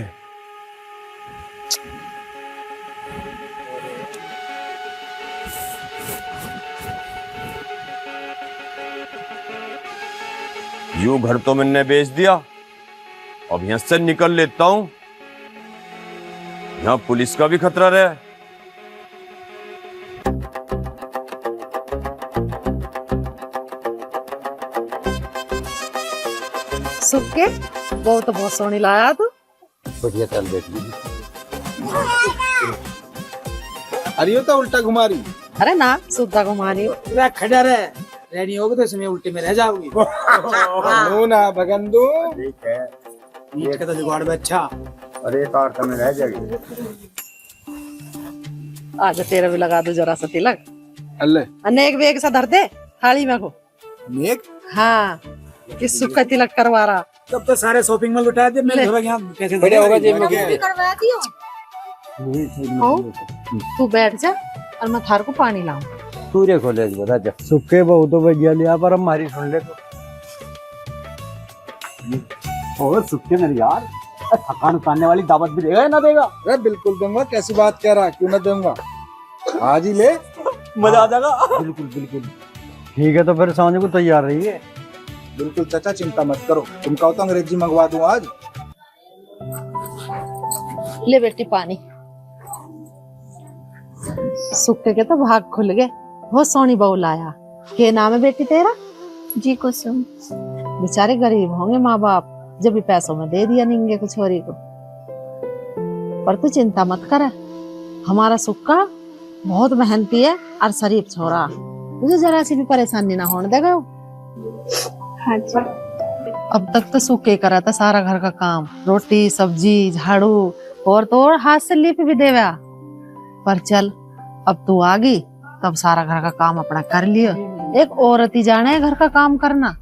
यूं घर तो मैंने बेच दिया, अब यहां से निकल लेता हूं, यहां पुलिस का भी खतरा रहा है। सुक्के वो तो बहुत सोहनी लाया तू। बढ़िया, चल देख लीजिए। अरे ये तो उल्टा घुमा रही। अरे ना सुद्धा घुमा रही हो। खड़ा रहे, रेडी होगे तो इसमें उल्टे में रह जाओगी। ना भगंदू। ठीक है, ईंट का तो जुगाड़ में अच्छा। अरे एक और में रह जाएगी। आज तेरा भी लगा दो जरा सा तिलक। अल्ले अनेक बेग सा धर दे थाली में को। नेक हाँ, किस सुख का तिलक करवा रहा। तब तो सारे शॉपिंग मॉल उठा दिए, मैं थोड़ा यहाँ कैसे बढ़िया होगा जेब में। करवा दियो। तू बैठ जा और मैं थार को पानी लाऊं। सूर्य खोले बता जा। सुखे बहुत तो भैया लिया, पर हमारी सुन ले तो। और सुखे मेरे यार, थकान उतारने वाली दावत भी देगा या ना देगा? अरे बिल्कुल दूंगा, कैसी बात कह रहा, क्यों ना दूंगा, आज ही ले, मजा आ जाएगा। बिल्कुल बिल्कुल। ठीक है, तो फिर सांझ को तैयार रहिए। बिल्कुल चाचा चिंता मत करो, तुम कहो तो अंग्रेजी मंगवा दूं आज। ले बेटी पानी। सुक्के के तो भाग खुल गए, बहुत सोनी बहू लाया। के नाम है बेटी तेरा? जी कुसुम। बेचारे गरीब होंगे माँ बाप, जब भी पैसों में दे दिया निंगे कुछ छोरी को। पर तू चिंता मत कर, हमारा सुक्का बहुत मेहनती है और शरीफ छोरा, तुझे जरा सी भी परेशानी ना होने देगा। हाँ जी। अब तक तो सुक्के करा था सारा घर का काम, रोटी सब्जी झाड़ू, और तो और हाथ से लिप भी देवा। पर चल अब तू आ गई, तब सारा घर का काम अपना कर लियो। एक औरत ही जाने है घर का काम करना।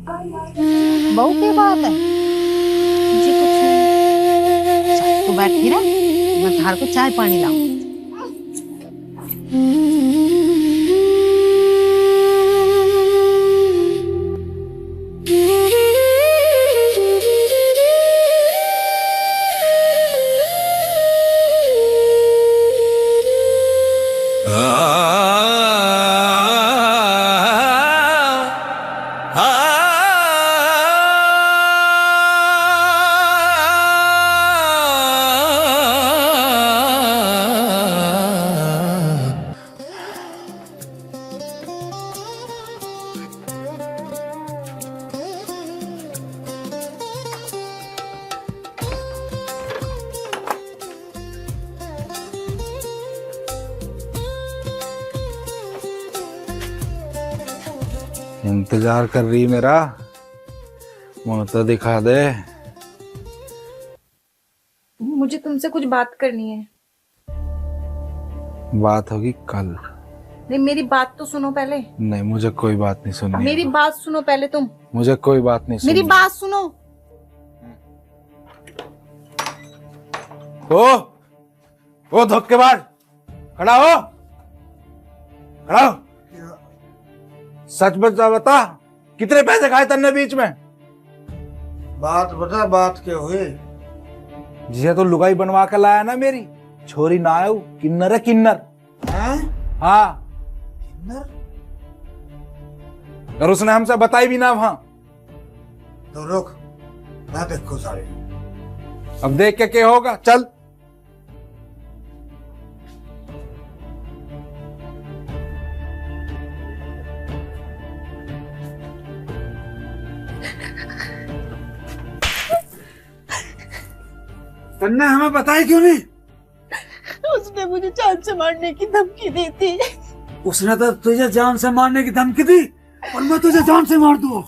बहू की बात है जी कुछ नहीं। तू बैठी रह, मैं घर को चाय पानी लाऊं। इंतजार कर रही मेरा, मुंह तो दिखा दे। मुझे तुमसे कुछ बात करनी है। बात होगी कल। नहीं, मेरी बात तो सुनो पहले। नहीं, मुझे कोई बात नहीं सुननी। मेरी बात सुनो पहले तुम। मुझे कोई बात नहीं सुननी। मेरी बात सुनो। ओ धोखेबाज, खड़ा हो, खड़ा हो। सच बता, कितने पैसे खाए तन्ने बीच में? बात बता, बात क्या हुई? जिसे तो लुगाई बनवा के लाया ना मेरी छोरी ना आयो, किन्नर है किन्नर। हैं? हाँ, किन्नर? और उसने हमसे बताई भी ना वहां। तो रुक, मैं देखो सारे। अब देख के क्या होगा, चल। तन्ने हमें बताई क्यों नहीं? उसने मुझे जान से मारने की धमकी दी थी। उसने तो तुझे जान से मारने की धमकी दी और मैं तुझे जान से मार दूं।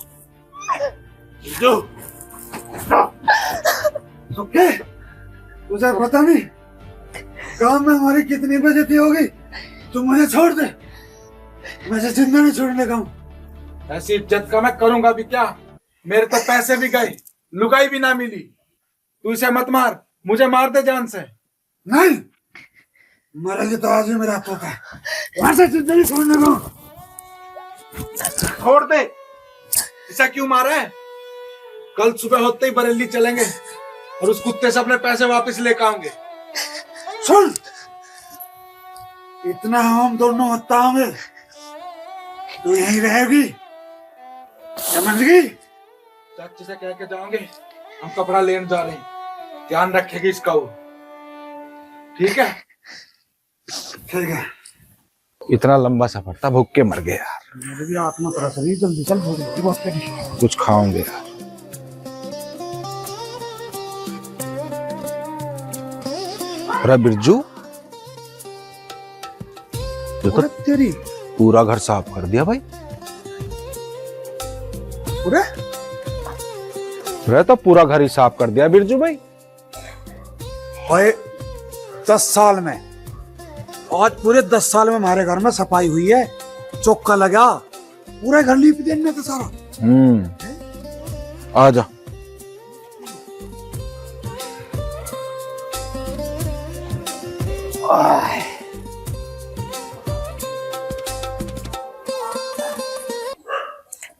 ओके, तुझे पता नहीं काम में हमारी कितनी बेइज्जती होगी। तू मुझे छोड़ दे, मैं जिंदा नहीं छोड़ने का हूं। ऐसी इज्जत का मैं करूंगा भी क्या? मेरे तो पैसे भी गए, लुगाई भी ना मिली। तू इसे मत मार, मुझे मार दे जान से। नहीं, मरेगी तो आज ही मेरा पोता है, वहां से जिंदा नहीं छोड़ने का हूं। छोड़ दे, इसे क्यों मारा है? कल सुबह होते ही बरेली चलेंगे और उस कुत्ते से अपने पैसे वापस लेकर आएंगे। सुन, इतना हम दोनों होता होंगे, तू यहीं रहेगी, समझ गई? चाची से कह के जाओगे हम कपड़ा लेने जा रहे हैं, ध्यान रखेगी इसका वो। ठीक है? ठीक है। इतना लंबा सफर था, भूख के मर गए यार। मेरी भी आत्मा तरस रही, जल्दी चल, भूख लगी बहुत तेरी। कुछ खाओगे यार। अरे बिरजू, ये तो तेरी पूरा घर साफ कर दिया भाई। पूरा? अरे तो पूरा घर ही साफ कर दिया बिरजू भाई। भाई 10 साल में, आज पूरे 10 साल में हमारे घर में सफाई हुई है, चौका लगा, पूरा घर लीप देने तो सारा। आ जा।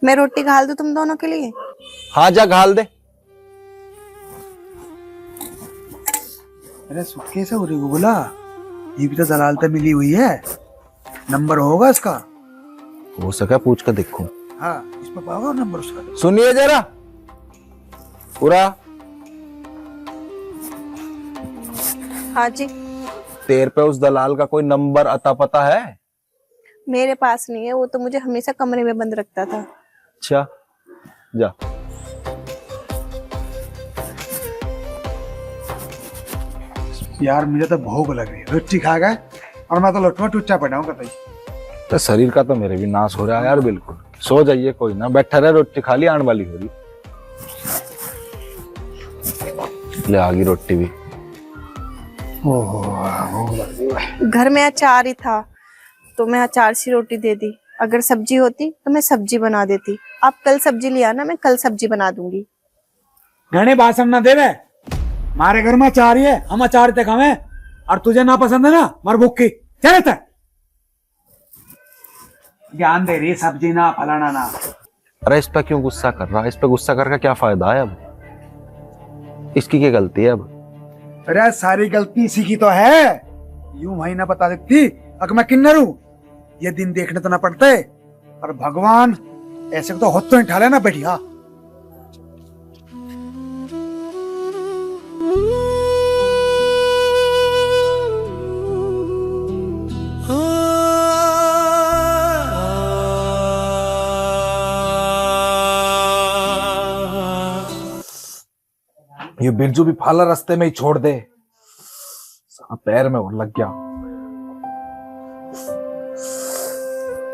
मैं रोटी घाल दूं तुम दोनों के लिए? हाँ जा, घाल दे। अरे कैसे हो रही बोला? ये भी तो दलाल पे मिली हुई है, नंबर होगा इसका? हो सका पूछ कर देखूं। हाँ, इस पे पाओगे नंबर उसका? सुनिए जरा पूरा। हाँ जी। तेरे पे उस दलाल का कोई नंबर अता पता है? मेरे पास नहीं है, वो तो मुझे हमेशा कमरे में बंद रखता था। अच्छा, जा। यार मुझे तो भूख लग रही है, रोटी खा गए और मैं तो लौटवा टुच्चा पड़ा हूँ कतई। तो शरीर का तो मेरे भी नाश हो रहा है यार, बिल्कुल। सो जाइए, कोई ना, बैठा रहे, रोटी खा ली, आने वाली हो रही। ले आ गई रोटी भी। घर में अचार ही था तो मैं अचार सी रोटी दे दी। अगर सब्जी होती तो मैं सब्जी बना देती। आप कल सब्जी ले आना, मैं कल सब्जी बना दूंगी। घने भाषण ना देवे, हमारे घर में अचार ही है, हम अचार तक हमें, और तुझे ना पसंद है ना मर भूख की, चले तक ज्ञान दे रही सब्जी ना फलाना ना। अरे इस पे क्यों गुस्सा कर रहा है? इस पे गुस्सा करके क्या फायदा है? अब इसकी क्या गलती है? अब अरे सारी गलती इसी की तो है। यूं भाई ना बता देती अगर मैं किन्नर हूं, ये दिन देखने तो ना पड़ते, पर भगवान ऐसे तो होत तो ही ठाले ना बैठिया। ये बिरजू भी फाला रास्ते में ही छोड़ दे, पैर में और लग गया।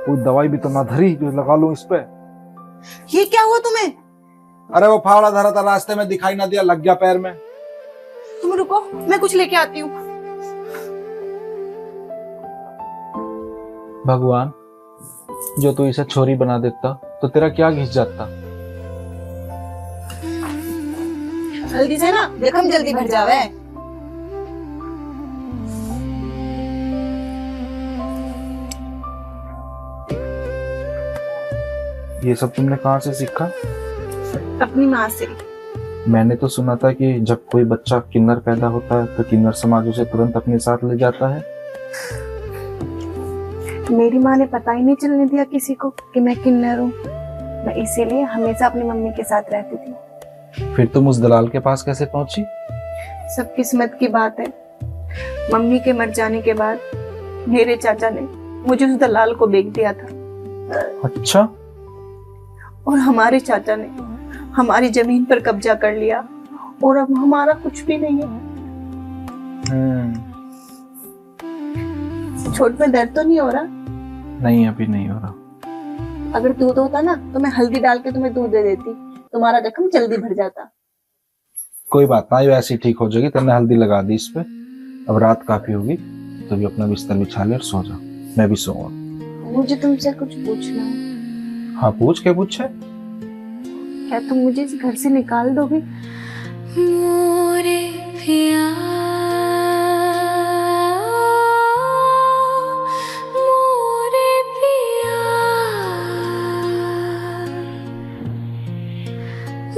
कोई दवाई भी तो ना धरी जो लगा लूं इस पे। ये क्या हुआ तुम्हें? अरे वो फावड़ा धरा था रास्ते में, दिखाई ना दिया, लग गया पैर में। तुम रुको, मैं कुछ लेके आती हूँ। भगवान, जो तू इसे छोरी बना देता तो तेरा क्या घिस जाता। जल्दी से ना, देखो हम जल्दी भर जावे। ये सब तुमने कहाँ से सीखा? अपनी माँ से। मैंने तो सुना था कि जब कोई बच्चा किन्नर पैदा होता है तो किन्नर समाज उसे तुरंत अपने साथ ले जाता है। मेरी माँ ने पता ही नहीं चलने दिया किसी को कि मैं किन्नर हूँ। मैं इसीलिए हमेशा अपनी मम्मी के साथ रहती थी। फिर तुम उस दलाल के पास कैसे पहुंची? सब किस्मत की बात है। मम्मी के मर जाने के बाद मेरे चाचा ने मुझे उस दलाल को बेच दिया था। अच्छा। और हमारे चाचा ने हमारी जमीन पर कब्जा कर लिया और अब हमारा कुछ भी नहीं है। छोट में दर्द तो नहीं हो रहा? नहीं, अभी नहीं हो रहा। अगर दूध होता ना तो मैं हल्दी डाल के तुम्हें दूध दे देती, तुम्हारा जख्म जल्दी भर जाता। कोई बात ना, वैसे ही ठीक हो जाएगी। तुमने हल्दी लगा दी इस पे। अब रात काफी होगी तो भी अपना बिस्तर बिछा ले और सो जा। मैं भी सोऊंगा। मुझे तुमसे कुछ पूछना है। हाँ पूछ, क्या पूछे? क्या तुम मुझे इस घर से निकाल दोगे? मोरे पिया, मोरे पिया,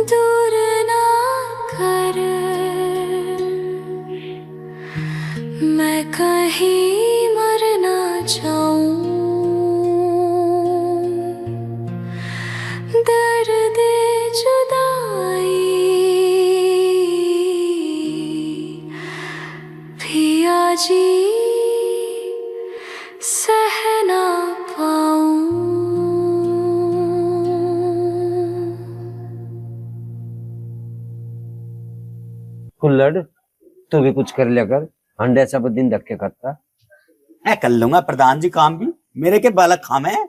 दूर ना कर, मैं कहीं मर ना जाऊं। दर्द जुदाई पिया जी सह ना पाऊं। कुल्लड़, तू भी कुछ कर लिया कर। अंडे सब दिन धक्के खाता। मैं कर लूंगा प्रधान जी काम भी, मेरे के बालक खाम है,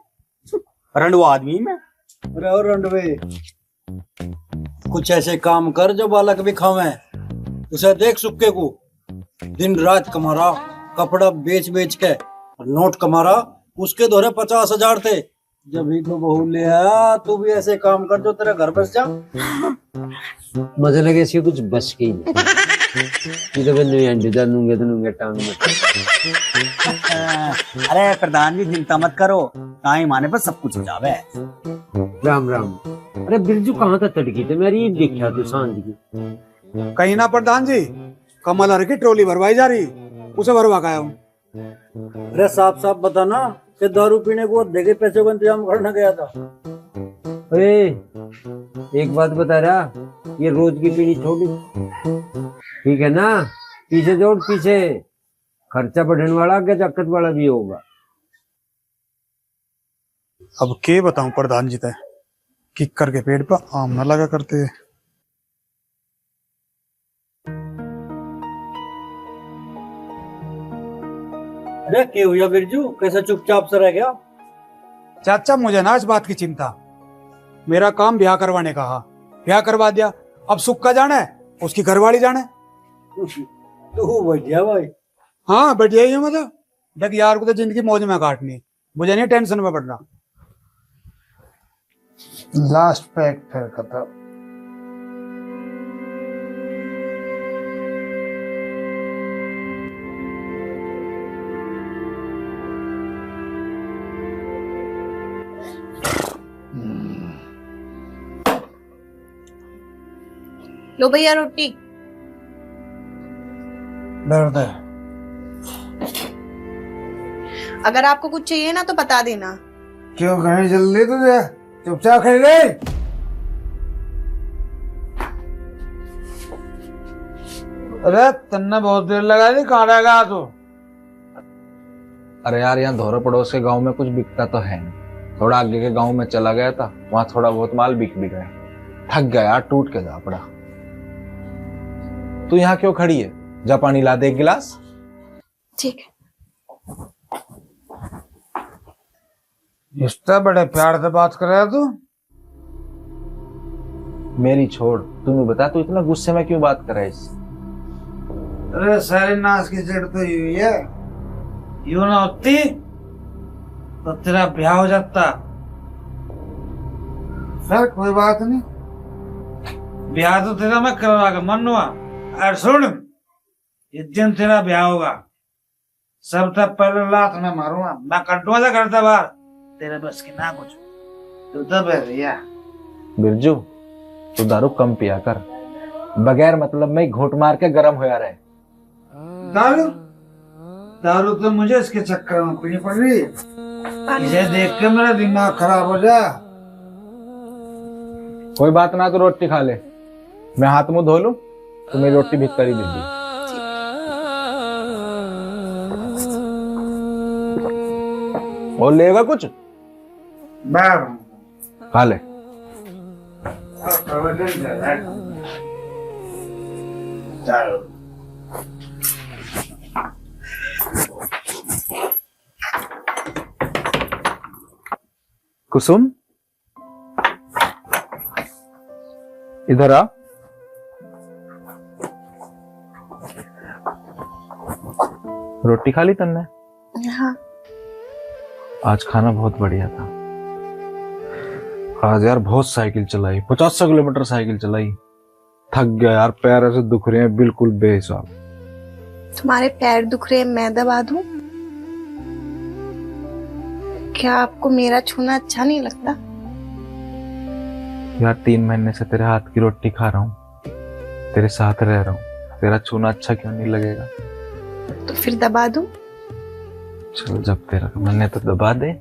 रंडवा आदमी मैं। अरे और रंडवे, कुछ ऐसे काम कर जो बालक भी खावे। उसे देख सुक्के को, दिन रात कमा रहा, कपड़ा बेच बेच के नोट कमा रहा। उसके दोरे 50,000 थे। जब ही तो बहू ले आया, तू भी ऐसे काम कर जो तेरा घर बस जा। मुझे लगे इसके कुछ बच के ही नहीं। ये तो मैं अंडे डालूंगे तो नूंगे टांग में। अरे प्रधान जी चिंता मत करो, टाइम आने पर सब कुछ हो जावे। राम राम। अरे बिरजू कहाँ था तड़की थे, मेरी देखा तो सांझ की। कहीं ना प्रधान जी, कमल हर की ट्रॉली भरवाई जा रही, उसे भरवा के आया हूँ। अरे साफ साफ बता ना कि दारू पीने को देखे पैसे का इंतजाम करने गया था। अरे एक बात बता रहा, ये रोज की पीनी छोड़ी, ठीक है ना? पीछे जोड़ पीछे, खर्चा बढ़ने वाला क्या दिक्कत वाला भी होगा। अब के बताऊं प्रधान जी तय, किक्कर के पेड़ पर आम न लगा करते। अरे क्या हुआ बिरजू, कैसे चुपचाप से रह गया? चाचा मुझे ना इस बात की चिंता, मेरा काम ब्याह करवाने का, ब्याह करवा दिया, अब सुख का जाना है, उसकी घरवाली जाने। तू बढ़िया भाई। हाँ बढ़िया ही है, मतलब देख यार को तो जिंदगी मौज में काटनी, मुझे नहीं टेंशन में पड़ना। लास्ट पैक फिर खत्म। लो भैया रोटी। दर्द है। अगर आपको कुछ चाहिए ना तो बता देना। क्यों कहीं जल्दी तुझे, चुपचाप खड़ी रही। अरे तन्ने बहुत देर लगा दी, कहाँ रह गया तू? अरे यार, यहाँ धोरो पड़ोस के गांव में कुछ बिकता तो है नहीं। थोड़ा आगे के गांव में चला गया था, वहां थोड़ा बहुत माल बिक भी गया। थक गया यार, टूट के जा पड़ा। तू यहाँ क्यों खड़ी है? जा पानी ला दे एक गिलास। ठीक है। इतना बड़े प्यार से बात कर रहा है तू? मेरी छोड़, तूने बता तू इतना गुस्से में क्यों बात कर रहा है इससे? अरे सारी नाश की जड़ तो यही है, यूं ना होती तो तेरा ब्याह हो जाता। सर कोई बात नहीं, ब्याह तो तेरा मैं करवा के मनुआ। और सुन, जिस दिन तेरा ब्याह होगा सब तक पहले लात में मारूंगा, मैं कटुआ से करता बाहर, तेरे बस की ना कुछ। तू तो भैया बिरजू, तू दारू कम पिया कर, बगैर मतलब में घूंट मार के गरम होया रहे। दारू दारू तो मुझे इसके चक्कर में पीनी पड़ रही है, इसे देख के मेरा दिमाग खराब हो जाए। कोई बात ना, तो रोटी खा ले, मैं हाथ मुंह धो लूं तो मेरी रोटी भिखारी दे दी। और लेगा कुछ? खा ले। कुसुम, इधर आ। रोटी खा ली तुमने? हाँ। आज खाना बहुत बढ़िया था। आज यार बहुत साइकिल चलाई, 50 किलोमीटर साइकिल चलाई, थक गया यार, पैर ऐसे दुख रहे हैं बिल्कुल बेहिसाब। तुम्हारे पैर दुख रहे हैं, मैं दबा दूं? क्या आपको मेरा छूना अच्छा नहीं लगता? यार 3 महीने से तेरे हाथ की रोटी खा रहा हूँ, तेरे साथ रह रहा हूँ, तेरा छूना अच्छा क्यों नहीं लगेगा? तो फिर दबा दूं? चल, जब तेरा मन है तो दबा दे।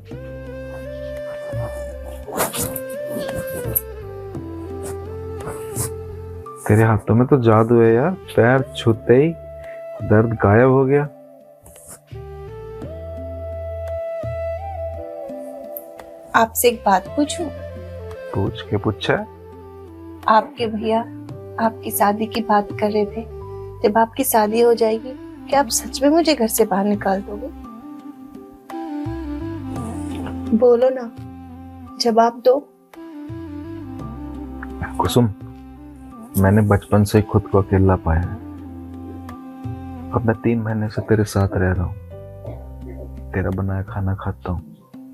तेरे हाथों में तो जादू है यार, पैर छूते ही दर्द गायब हो गया। आपसे एक बात पूछूं? पूछ के पूछा? आपके भैया आपकी शादी की बात कर रहे थे, जब आपकी शादी हो जाएगी क्या आप सच में मुझे घर से बाहर निकाल दोगे? बोलो ना, जवाब दो। कुसुम, मैंने बचपन से खुद को अकेला पाया है। अब मैं 3 महीने से तेरे साथ रह रहा हूँ, तेरा बनाया खाना खाता हूँ,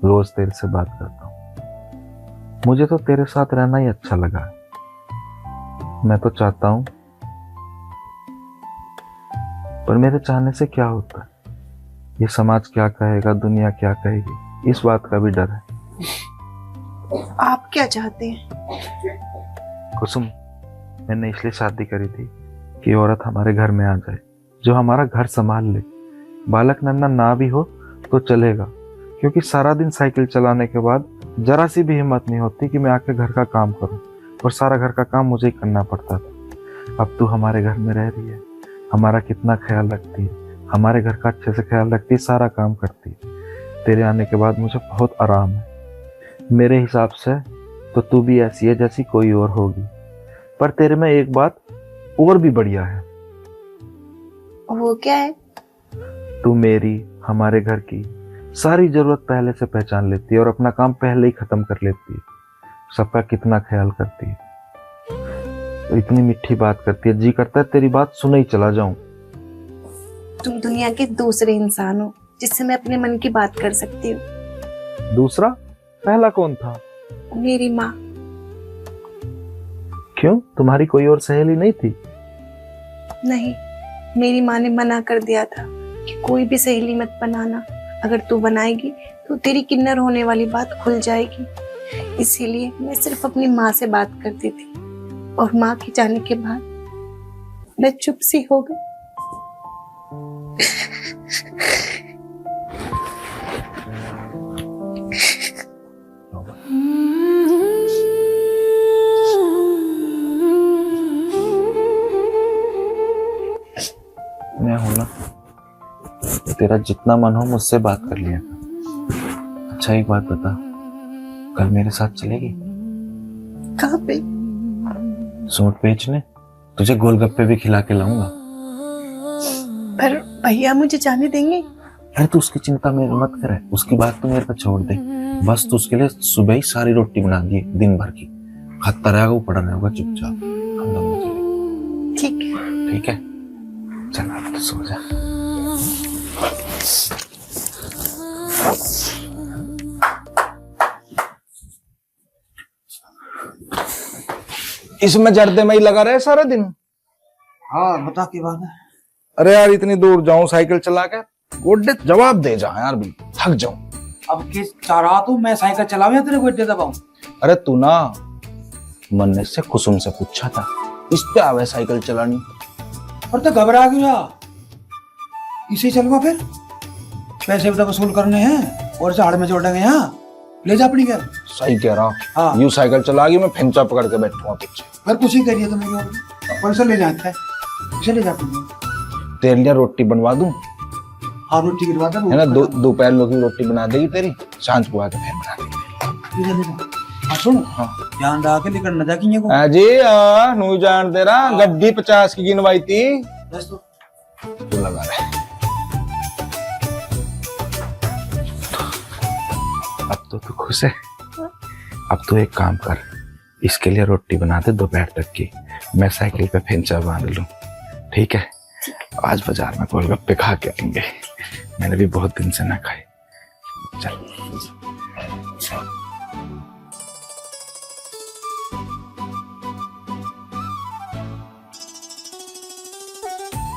रोज तेरे से बात करता हूँ। मुझे तो तेरे साथ रहना ही अच्छा लगा है। मैं तो चाहता हूँ, पर मेरे चाहने से क्या होता है? ये समाज क्या कहेगा, दुनिया क्या कहेगी, इस बात का भी डर है। आप क्या चाहते हैं? कुसुम, मैंने इसलिए शादी करी थी कि औरत हमारे घर में आ जाए, जो हमारा घर संभाल ले। बालक नन्ना ना भी हो तो चलेगा, क्योंकि सारा दिन साइकिल चलाने के बाद जरा सी भी हिम्मत नहीं होती कि मैं आके घर का काम करूं, और सारा घर का काम मुझे ही करना पड़ता था। अब तू हमारे घर में रह रही है, हमारा कितना ख्याल रखती है, हमारे घर का अच्छे से ख्याल रखती है, सारा काम करती है। तेरे आने के बाद मुझे बहुत आराम है। मेरे हिसाब से तो तू भी ऐसी है जैसी कोई और होगी, पर तेरे में एक बात और भी बढ़िया है। वो क्या है? तू मेरी, हमारे घर की सारी जरूरत पहले से पहचान लेती है और अपना काम पहले ही खत्म कर लेती है। सबका कितना ख्याल करती है, तो इतनी मीठी बात करती है, जी करता है तेरी बात सुने ही चला जाऊं। तुम दुनिया के दूसरे इंसान हो जिससे मैं अपने मन की बात कर सकती हूँ। दूसरा? पहला कौन था? मेरी माँ। क्यों, तुम्हारी कोई और सहेली नहीं थी? नहीं, मेरी माँ ने मना कर दिया था कि कोई भी सहेली मत बनाना, अगर तू बनाएगी तो तेरी किन्नर होने वाली बात खुल जाएगी। इसीलिए मैं सिर्फ अपनी माँ से बात करती थी, और माँ के जाने के बाद मैं चुप सी हो गई। मैं हूं ना, तेरा जितना मन हो मुझसे बात कर लिया। अच्छा एक बात बता, कल मेरे साथ चलेगी? कहाँ पे? सूट बेचने, तुझे गोलगप्पे भी खिला के लाऊंगा। पर भैया मुझे जाने देंगे? अरे तू उसकी चिंता मेरे मत करे, उसकी बात तो मेरे पे छोड़ दे। बस तू उसके लिए सुबह ही सारी रोटी बना दी दिन भर की, खतरा रहेगा वो पड़ा रहेगा चुपचाप, हम दोनों चलेंगे। ठीक है। ठीक है, चल अब तो सो जा। इसमें जर्दे में ही लगा रहे सारा दिन। हाँ बता की बात है। अरे यार इतनी दूर जाऊं साइकिल चला के, गोड्डे जवाब दे जा यार, भी थक जाऊं। अब किस चाह रहा तू मैं साइकिल चलाऊं या तेरे गोड्डे दबाऊं? अरे तू ना मन्ने से कुसुम से पूछा था इस पे आवे साइकिल चलानी। और तो घबरा गया, इसे चलवा फिर, पैसे भी तो वसूल करने हैं और झाड़ में जोड़ेंगे। यहाँ ले जा अपनी घर। सही कह रहा हाँ। हूँ, यूं साइकिल चला गई मैं फिंचा पकड़ के बैठूंगा पीछे। फिर कुछ ही करिए तो मेरी और पैसा ले जाता है, इसे ले जा अपनी। तेरे लिए रोटी बनवा दूं? हाँ रोटी गिरवा दे है ना, दोपहर लोग की रोटी बना देगी तेरी, सांझ को आके फिर बना देगी। हाँ सुन, हाँ ध्यान रहा के लेकर न जा कि जी नू जान तेरा गड्डी 50 की गिनवाई थी तू लगा रहा है। अब तो तू खुश है? अब तो एक काम कर, इसके लिए रोटी बना दे दोपहर तक की, मैं साइकिल पे फेंचा बांध लूं। ठीक है, आज बाजार में गोलगप्पे खा के आएंगे, मैंने भी बहुत दिन से ना खाए। चल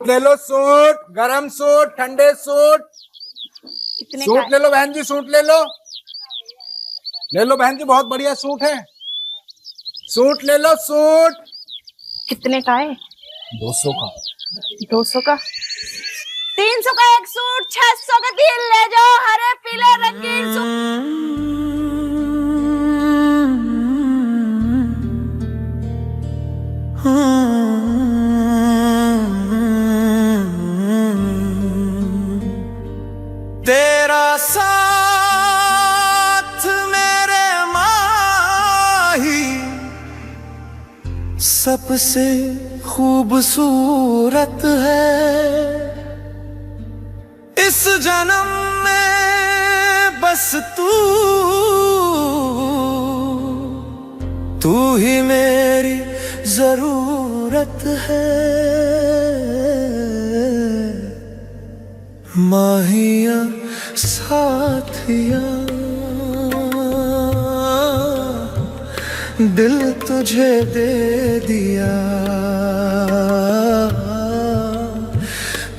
ले लो सूट, गरम सूट, ठंडे सूट। सूट ले लो बहन जी, सूट ले लो, ले लो बहन जी, बहुत बढ़िया सूट है। सूट ले लो, सूट। कितने का है? 200 का। 200 का? 300 का एक सूट, 600 का 3 ले जाओ, हरे पीले रंगीन सूट। तेरा साथ मेरे माही सबसे खूबसूरत है, इस जन्म में बस तू ही मेरी जरूरत है। माहिया साथिया दिल तुझे दे दिया,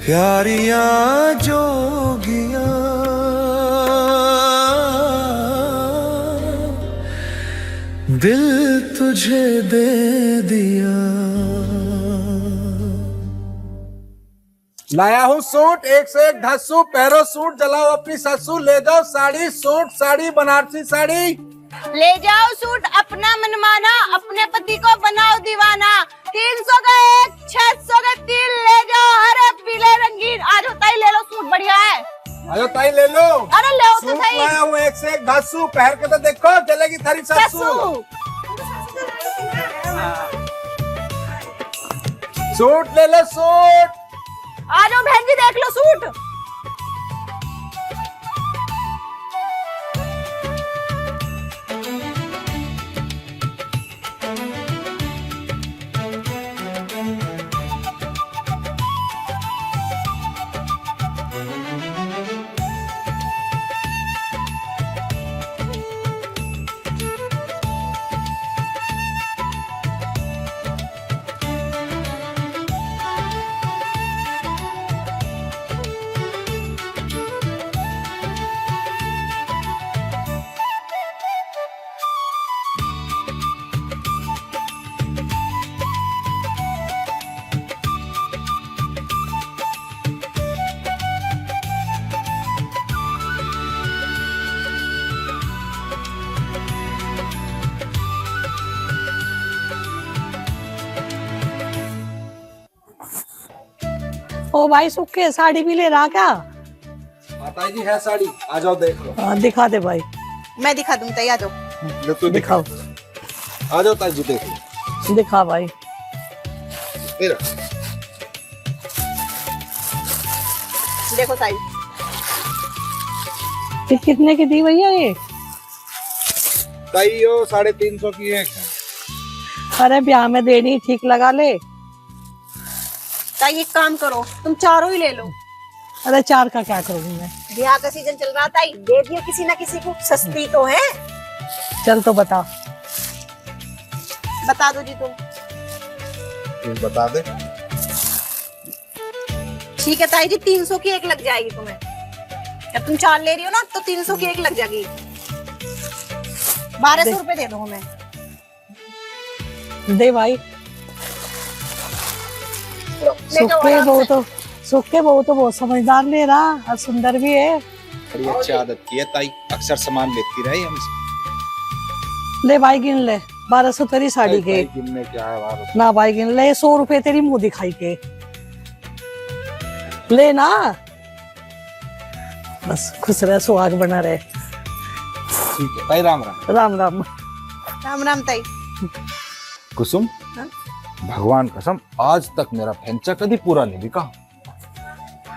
प्यारिया जोगिया दिल तुझे दे दिया। लाया हूँ सूट, एक से एक धस्सू, पहरो सूट, जलाओ अपनी सस्सू, ले जाओ साड़ी, सूट साड़ी, बनारसी साड़ी। ले जाओ सूट अपना मनमाना, अपने पति को बनाओ दीवाना। 300 का एक, 600 का 3 ले जाओ, हरे पीले रंगीन। आज ताई ले लो, सूट बढ़िया है। आयो ताई ले लो। अरे ले तो सूट सही। लाया हूँ एक से एक धस्सू, पहन के तो देखो जलेगी थारी सस्सू। सूट ले लो, सूट। आ जाओ बहन जी देख लो सूट। ओ भाई सुखे साड़ी भी ले रहा क्या? माता जी है साड़ी, आ जाओ देख लो। दिखा दे भाई। मैं दिखा दूं, तैयार दो। तू दिखाओ। आ जाओ ताई जी देख लो। दिखा भाई। देखो साड़ी। कितने की दी भैया ये? ताई यो 350 की एक है। अरे ब्याह में देनी ठीक लगा ले। ताई एक काम करो, तुम चारों ही ले लो। अरे 4 का क्या करूंगी मैं? ब्याह का सीजन चल रहा था, दे दिया किसी ना किसी को, सस्ती तो है। चल तो बता। बता दो जी तुम। तू बता दे। ठीक है ताई जी, 300 की एक लग जाएगी तुम्हें। जब तुम 4 ले रही हो ना तो 300 की एक लग जाएगी। 1200 रुपए दे दो हमें। दे भाई। सुखे बहू तो बहुत समझदार ले रहा और सुंदर भी है। बड़ी अच्छी आदत की है ताई, अक्सर सामान लेती रही हमसे। ले भाई गिन ले, 1200 तेरी साड़ी के। गिनने क्या है 1200? ना भाई गिन ले, 100 रुपए तेरी मुंह दिखाई के ले ना। बस खुश रह, सुहाग बना रहे। ठीक है ताई, राम राम। राम राम। राम राम ताई। कुसुम, भगवान कसम आज तक मेरा फेंचा कभी पूरा नहीं बिका।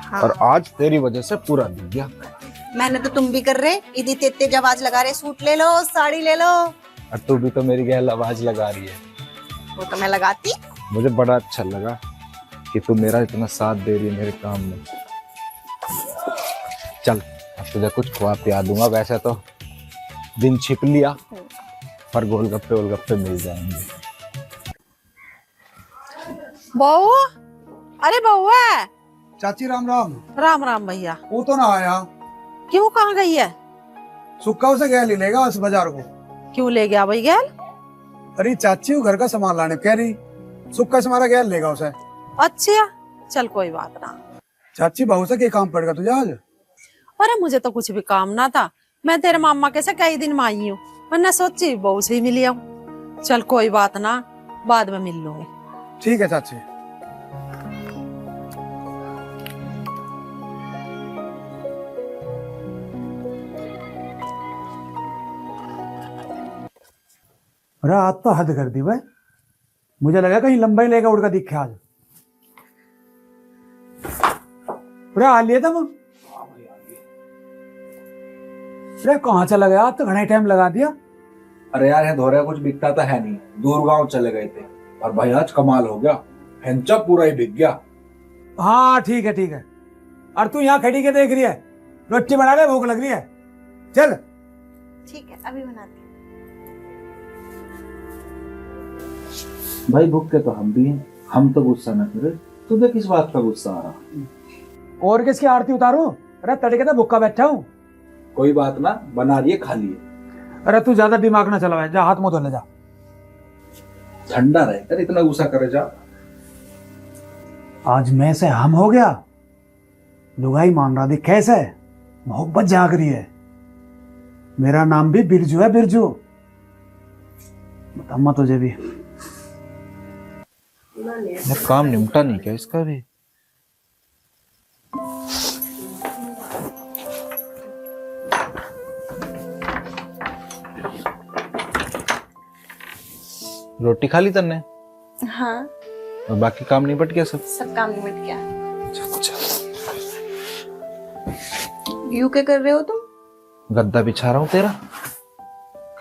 हाँ। और आज तेरी वजह से पूरा बिक गया। मैंने तो तुम भी कर रहे, इतनी तेज आवाज लगा रहे, सूट ले लो, साड़ी ले लो। और तू भी तो मेरी गहल आवाज लगा रही है। वो तो मैं लगाती। मुझे बड़ा अच्छा लगा कि तू मेरा इतना साथ दे रही है मेरे काम में। चल अब तुझे कुछ खुआ पिया दूंगा। वैसे तो दिन छिप लिया, पर गोलगप्पे मिल जाएंगे। बहू, अरे बहू है। चाची राम राम। राम राम भैया। वो तो ना आया। क्यों, कहाँ गई है? सुक्का उसे गया ले लेगा उस बाजार को। क्यों ले गया भाई गैल? अरे चाची वो घर का सामान लाने कह रही, सुक्का से हमारा गया लेगा उसे। अच्छा चल कोई बात ना। चाची बहू से क्या काम पड़ेगा तुझे आज? अरे मुझे तो कुछ भी काम ना था, मैं तेरे मामा के से कई दिन में आई हूँ, वरना सोची बहू से ही मिली हूँ। चल कोई बात ना, बाद में मिल लूंगी। ठीक है चाची। अरे आज तो हद कर दी भाई, मुझे लगा कहीं लंबाई लेकर उड़ का दिखे आज। अरे आ लिया तुम? अरे कहाँ चला गया, आज तो घना टाइम लगा दिया। अरे यार है धोरे कुछ बिकता तो है नहीं, दूर गांव चले गए थे और भाई आज कमाल हो गया, फेंचा पूरा ही बिक गया। हाँ ठीक है ठीक है। और तू यहाँ खड़ी के देख रही है, रोटी बना ले, भूख लग रही है। चल ठीक है अभी बनाते। भाई भूख के तो हम भी हैं, हम तो गुस्सा न करे, तुझे किस बात का गुस्सा आ रहा? और किसकी आरती उतारूं? अरे तड़के तो भूखा बैठा हूँ। कोई बात ना, बना रही है खा लिए। अरे तू ज्यादा दिमाग ना चला, जा हाथ मुंह धो ले जा। ठंडा रहकर इतना गुस्सा करे जा। आज मैं से हम हो गया, लुगाई मान रहा थी कैसे, मोहब्बत जाग रही है। मेरा नाम भी बिरजू है, बिरजू। बता तुझे भी काम निपटा नहीं क्या इसका भी? रोटी खा ली तन्ने? हाँ। और बाकी काम निपट गया सब? सब काम निपट गया। यू क्या कर रहे हो तुम? गद्दा बिछा रहा हूँ तेरा,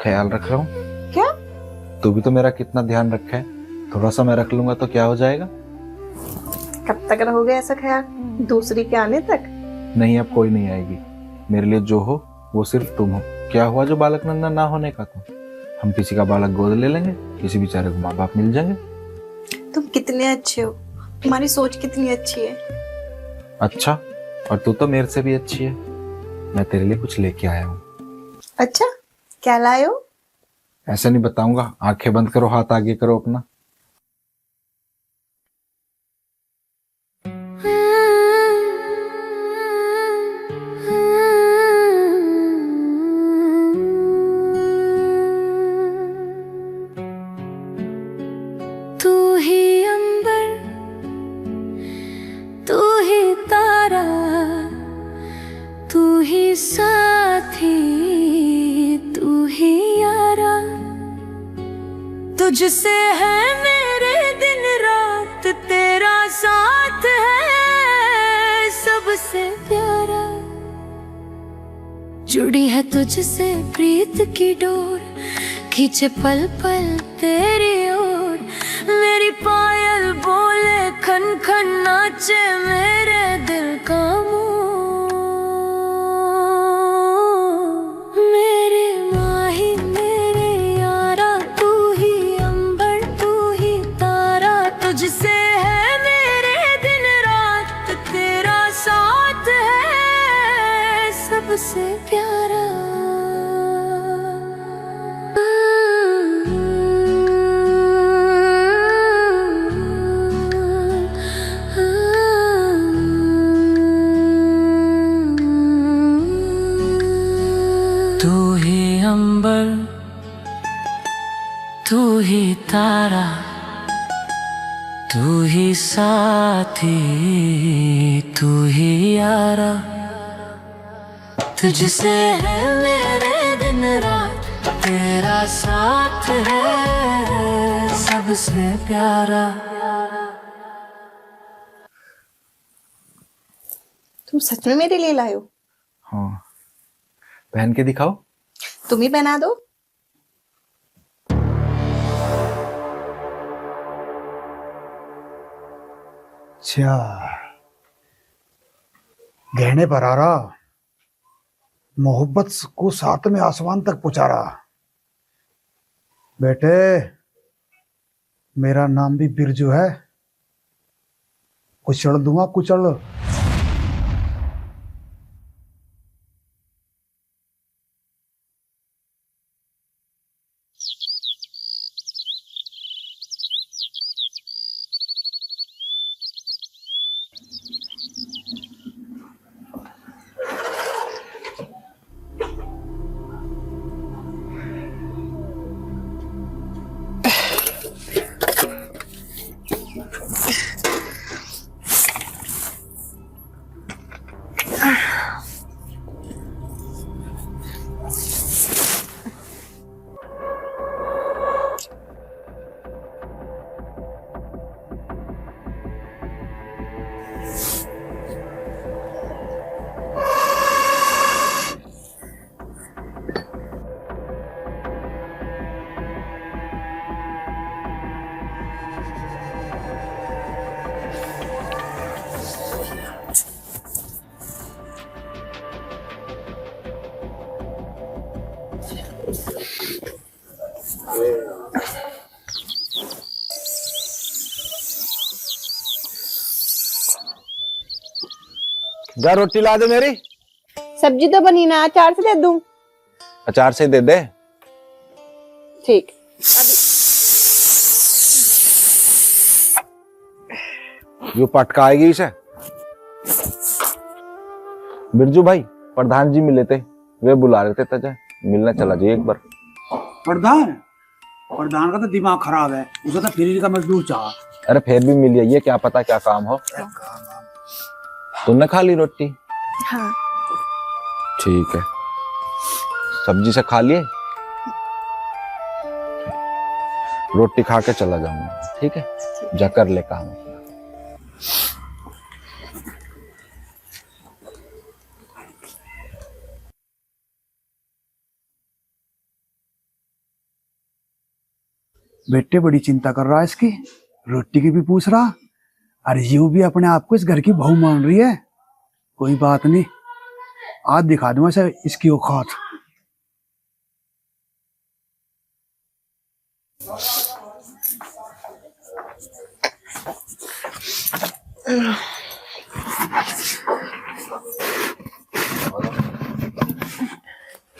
ख्याल रख रहा हूँ। क्या? तू भी तो मेरा कितना ध्यान रखा है, थोड़ा सा मैं रख लूंगा तो क्या हो जाएगा? कब तक रहोगे ऐसा ख्याल, दूसरी के आने तक? नहीं अब कोई नहीं आएगी, मेरे लिए जो हो वो सिर्फ तुम हो। क्या हुआ जो बालक नंदा ना होने का? तो हम किसी का बालक गोद ले लेंगे, किसी बेचारे को माँ बाप मिल जाएंगे। तुम कितने अच्छे हो, तुम्हारी सोच कितनी अच्छी है। अच्छा, और तू तो मेरे से भी अच्छी है। मैं तेरे लिए कुछ लेके आया हूँ। अच्छा क्या लाए हो? ऐसे नहीं बताऊंगा, आंखें बंद करो, हाथ आगे करो अपना। तू ही अंबर, तू ही तारा, तू ही साथी, तू ही यारा। तुझसे है मेरे दिन रात, तेरा साथ है सबसे प्यारा। जुड़ी है तुझसे प्रीत की डोर, खींचे पल पल तेरी ओर। खन खन नाचे मेरे दिल का मुंह। मेरे माही मेरे यारा, तू ही अंबर तू ही तारा, तुझसे है मेरे दिन रात, तेरा साथ है सबसे प्यारा। तू ही अंबर तू ही तारा, तू ही साथी तू ही यारा, तुझसे है मेरे दिन रात, तेरा साथ है सबसे प्यारा। तुम सच में मेरे लिए लाए हो? हाँ, पहन के दिखाओ। तुम ही पहना दो। अच्छा, गहने पर आ रहा, मोहब्बत को साथ में आसमान तक पहुंचा रहा। बेटे, मेरा नाम भी बिरजू है, कुचल दूंगा कुचल। जा रोटी ला दे मेरी। सब्जी तो बनी ना, अचार से दे दूं? अचार से दे दे। ठीक। यो पटकाएगी इसे। बिरजू भाई, प्रधान जी मिले थे, वे बुला रहे थे तुझे, मिलना चला जाइए एक बार। प्रधान का तो दिमाग खराब है, उसे तो फ्री का मजदूर चाह। अरे फिर भी मिल जाइए, क्या पता क्या काम हो। तुमने खा ली रोटी? हाँ। ठीक है, सब्जी से खा लिए, रोटी खा के चला जाऊंगा। ठीक है, जा कर ले काम। बेटे बड़ी चिंता कर रहा है इसकी, रोटी की भी पूछ रहा, अरे यूं भी अपने आप को इस घर की बहू मान रही है। कोई बात नहीं, आज दिखा दूंगा इसे इसकी औकात।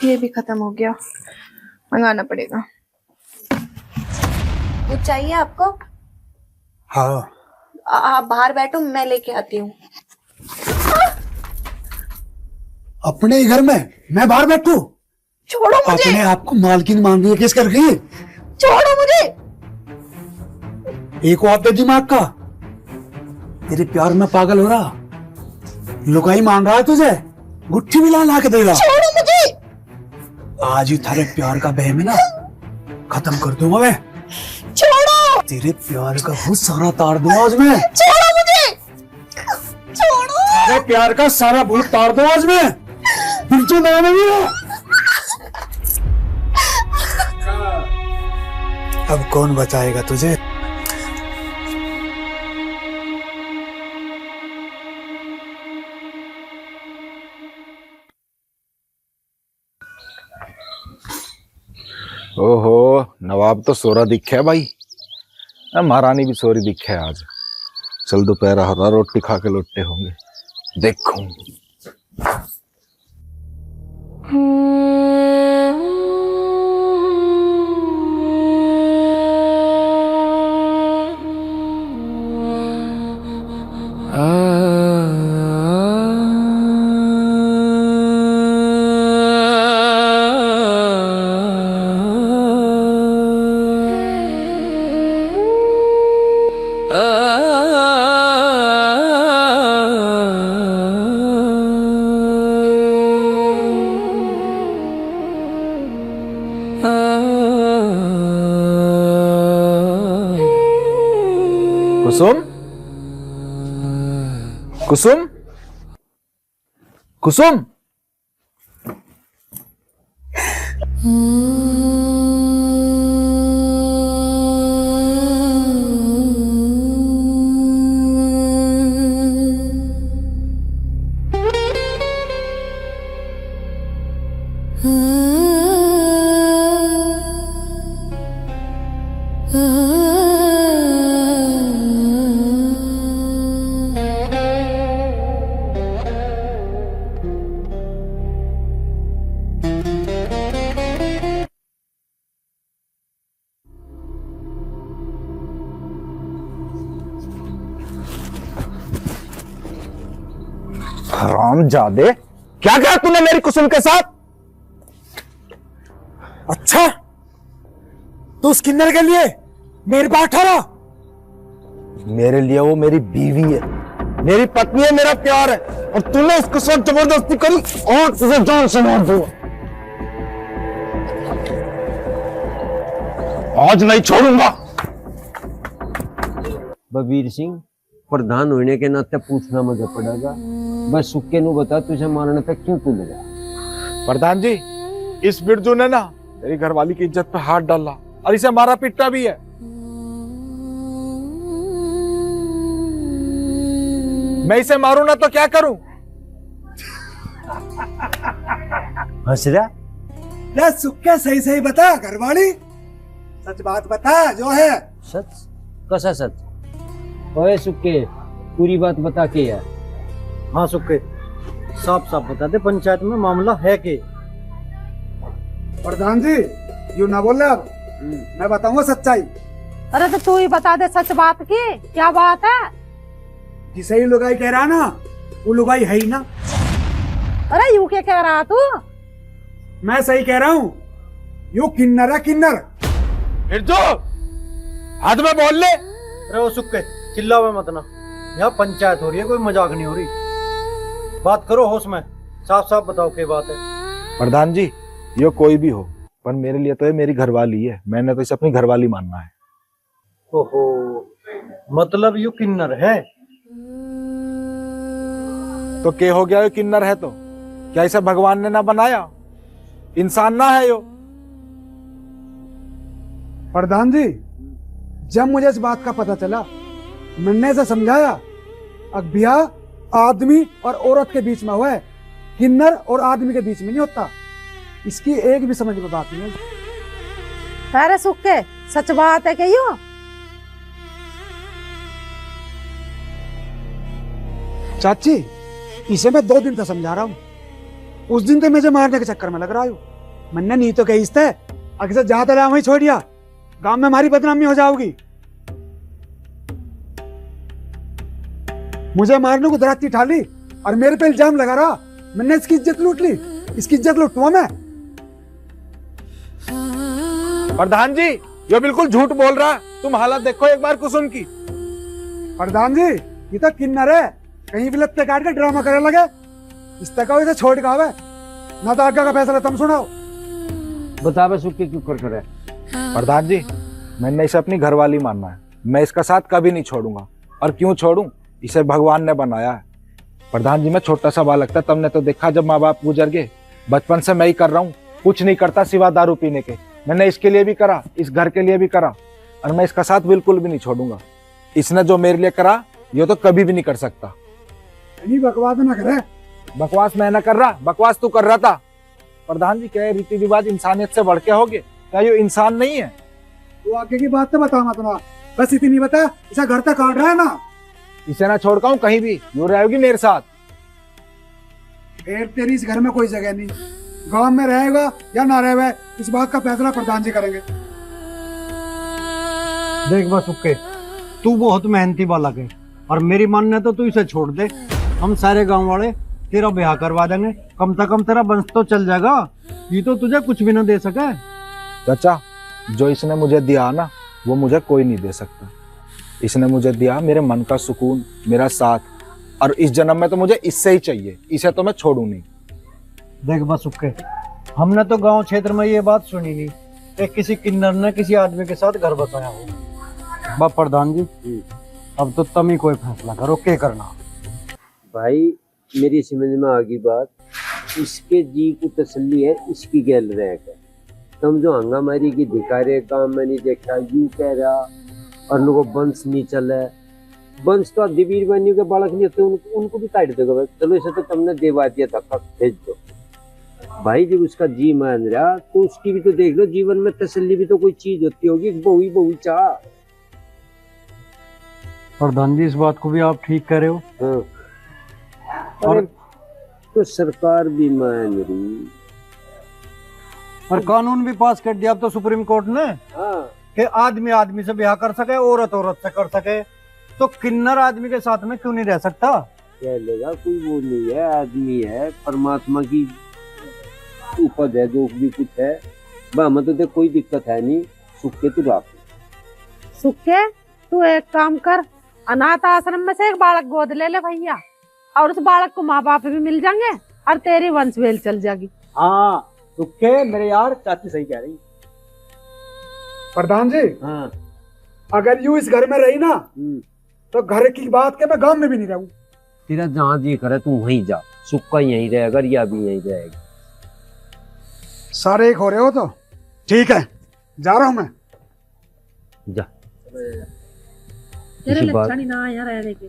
ये भी खत्म हो गया, मंगाना पड़ेगा। कुछ चाहिए आपको? हाँ, आप बाहर बैठो, मैं लेके आती हूँ। अपने ही घर में मैं बाहर बैठू? छोड़ो मुझे। अपने आप को मालकिन मान रही है किस कर गई? छोड़ो मुझे। एक और दिमाग का, तेरे प्यार में पागल हो रहा, लुगाई मान रहा है तुझे, गुट्ठी भी ला के दे रहा। छोड़ो मुझे। आज ही थारे प्यार का बहम है ना, खत्म कर दूंगा मैं। छोड़ो। तेरे प्यार का बहुत सारा तार दूंगा आज मैं। छोड़ो मुझे। छोड़ो। तेरे प्यार का सारा भूत तार दूंगा आज मैं। बिल्कुल नहीं। अब कौन बचाएगा तुझे? ओहो, नवाब तो सोरा दिखे भाई। महारानी भी सोरी दिखे आज। चल दोपहर हो रहा, रोटी खा के लौटे होंगे, देखो। कुसुम, कुसुम, कुसुम। हरामजादे, क्या कहा तूने मेरी कुसुम के साथ? अच्छा, तो उस किन्नर के लिए मेरे पास ठहरा? मेरे लिए वो मेरी बीवी है, मेरी पत्नी है, मेरा प्यार है, और तूने उसके साथ जबरदस्ती करी और तुझे जान से मार दूंगा। आज नहीं छोड़ूंगा। बबीर सिंह, प्रधान होने के नाते पूछना मुझे पड़ेगा। बस सुक्के नु बता, तुझे मारने पे क्यों तू लगा? प्रधान जी, इस बिरजू ने ना मेरी घरवाली की इज्जत पे हाथ डाला और इसे मारा पीटा भी है। मैं इसे मारूं ना तो क्या करूं? हंस रहा? ले सुक्के, सही सही बता, घरवाली सच बात बता जो है। सच? कसा सच? ओए सुक्के, पूरी बात बता के यार। हाँ सुक्के, साफ साफ बता दे, पंचायत में मामला है के? प्रधान जी, यूं ना बोल अब, मैं बताऊंगा सच्चाई। अरे तो तू ही बता दे सच बात की, क्या बात है? जिसे ही लुगाई कह रहा ना, वो लुगाई है ही ना। अरे यूं क्या कह रहा तू? मैं सही कह रहा हूँ, यू किन्नर है, किन्नर। बिरजू, हाथ में बोल ले। अरे वो सुक्के, चिल्लाओ मत ना, यहाँ पंचायत हो रही है, कोई मजाक नहीं हो रही। बात करो होश में, साफ साफ बताओ क्या बात है। प्रधान जी, ये कोई भी हो, पर मेरे लिए तो ये मेरी घरवाली है। मैंने तो इसे अपनी घरवाली मानना है। ओहो, मतलब यू किन्नर है? तो क्या हो गया? ये किन्नर है तो क्या इसे भगवान ने ना बनाया? इंसान ना है यो? प्रधान जी, जब मुझे इस बात का पता चला, मैंने इसे समझाया, अब ब्याह आदमी और औरत के बीच में हुआ है, किन्नर और आदमी के बीच में नहीं होता। इसकी एक भी समझ में बात नहीं है। अरे सुक्के, सच बात है क्या यूं? चाची, इसे मैं 2 दिन से समझा रहा हूँ। उस दिन तो मुझे मारने के चक्कर में लग रहा हूँ। मैंने नहीं तो कही थे, अगर से जाता रहा वहीं छोड़ दिया, गांव में हमारी बदनामी हो जाओगी। मुझे मारने को दराती ठाली और मेरे पे इल्जाम लगा रहा। मैंने इसकी इज्जत लूट ली, इसकी इज्जत लूटूंगा मैं। प्रधान जी, ये बिल्कुल झूठ बोल रहा। तुम हालत देखो एक बार कुसुम की। प्रधान जी, ये तो किन्नर है, कहीं भी लत्ते काट के ड्रामा करने लगे। इस तक इसे छोड़ के आवे ना, तो आगे का फैसला तुम सुनाओ। बता बे सुक्के, क्यों कर रहा है? प्रधान जी, मैंने इसे अपनी घरवाली मानना है। मैं इसका साथ कभी नहीं छोड़ूंगा। और क्यों छोड़ूं? इसे भगवान ने बनाया है। प्रधान जी, मैं छोटा सा बालक था, तुमने तो देखा जब माँ बाप गुजर गए। बचपन से मैं ही कर रहा हूँ, कुछ नहीं करता सिवा दारू पीने के। मैंने इसके लिए भी करा, इस घर के लिए भी करा, और मैं इसका साथ बिल्कुल भी नहीं छोड़ूंगा। इसने जो मेरे लिए करा, ये तो कभी भी नहीं कर सकता। बकवास ना करे। बकवास मैं ना कर रहा, बकवास तू कर रहा था। प्रधान जी, क्या रीति रिवाज इंसानियत से बढ़ के हो गए? क्या ये इंसान नहीं है? तू आगे की बात तो बता मत ना, बस इतनी बता, इसे घर तक काट रहा है ना। इसे ना छोड़ हूँ कहीं भी, यूं रहेगी मेरे साथ। फिर तेरी इस घर में कोई जगह नहीं, गांव में रहेगा या ना रहे, इस बात का फैसला प्रधान जी करेंगे। देख बस उक्के, तू बहुत मेहनती बालक है और मेरी मानने तो तू इसे छोड़ दे। हम सारे गांव वाले तेरा ब्याह करवा देंगे, कम से कम तेरा वंश तो चल जाएगा। ये तो तुझे कुछ भी ना दे सके। चाचा, जो इसने मुझे दिया ना वो मुझे कोई नहीं दे सकता। इसने मुझे दिया मेरे मन का सुकून, मेरा साथ, और इस जन्म में तो मुझे इससे ही चाहिए, इसे तो मैं छोड़ू नहीं। देख बस उक्के, हमने तो गांव क्षेत्र में ये बात सुनी नहीं कि किसी किन्नर ने किसी आदमी के साथ घर बसाया हो। बाप प्रधान जी, अब तो तुम ही कोई फैसला करो, क्या करना। भाई मेरी समझ में आ गई बात, इसके जी को तसल्ली है, इसकी गैल रह कर तुम जो हंगामारी की धिकारे काम में नहीं देखा, यूं कह रहा और उनको वंश नहीं चला। वंश तो दिवीर बनियों के बालक नहीं होते, उनको भी काट देगा। चलो इसे तो तुमने देवा दिया था, भेज दो भाई। जब उसका जी मान रहा तो उसकी भी तो देख लो, जीवन में तसल्ली भी तो कोई चीज होती होगी। बहु चाह। प्रधान जी, इस बात को भी आप ठीक कह रहे हो। हाँ। और तो सरकार भी मान रही और कानून भी पास कर दिया अब तो सुप्रीम कोर्ट ने। हाँ। कि आदमी आदमी से ब्याह कर सके, औरत औरत से कर सके, तो किन्नर आदमी के साथ में क्यों नहीं रह सकता? कह लेगा कोई वो नहीं है, आदमी है, परमात्मा की उपज है, जो भी कुछ है। हमें तो देख कोई दिक्कत है नहीं। सुखे तू राख। सुखे, तू एक काम कर, अनाथ आश्रम में से एक बालक गोद ले ले भैया, और उस बालक को माँ बाप भी मिल जाएंगे और तेरी वंशवेल चल जाएगी। हाँ सुखे, मेरे यार चाची सही कह रही। प्रधान जी, हाँ। अगर यूं इस घर में रही ना तो घर की बात के मैं गांव में भी नहीं रहूं। तेरा जहाँ जी करे तू वहीं जा, सुक्का यहीं रहेगा, रिया भी यहीं रहेगा। सारे एक हो रहे हो तो ठीक है, जा रहा हूं मैं। जा। तेरे इसी बात- लक्षण ही ना आया रहने के।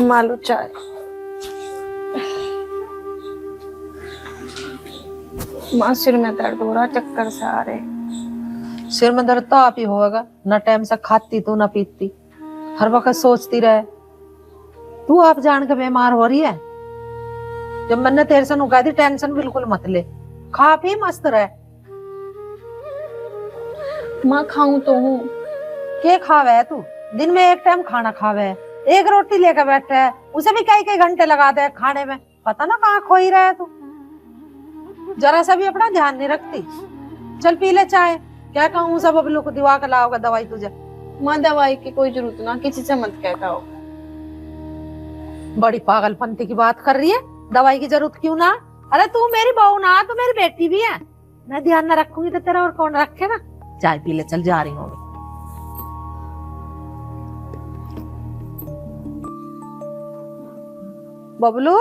मालू चाय। माँ सिर में दर्द हो रहा, चक्कर से आ रहे। सिर में दर्द तो आप ही होगा, ना टाइम से खाती तू ना पीती, हर वक्त सोचती रहे। तू आप जान के बीमार हो रही है। जब मैंने तेरे से नुका दी टेंशन बिल्कुल मत ले, खा पी मस्त रहे। माँ खाऊं तो हूँ। के खावे है तू? दिन में एक टाइम खाना खावे है, एक रोटी लेकर बैठे है, उसे भी कई कई घंटे लगा दे खाने में, पता ना कहाँ खोई रहा है तू। जरा सा भी अपना ध्यान नहीं रखती। चल पी ले चाय। क्या कहूँ, सब अब लोग दिवा कर लाओगा दवाई तुझे। माँ दवाई की कोई जरूरत ना, किसी से मत कहता हो। बड़ी पागलपंती की बात कर रही है, दवाई की जरूरत क्यों ना? अरे तू मेरी बहू ना, तू मेरी बेटी भी है। मैं ध्यान न रखूंगी तो तेरा और कौन रखेगा? चाय पी ले, चल जा रही हूँ। बबलू,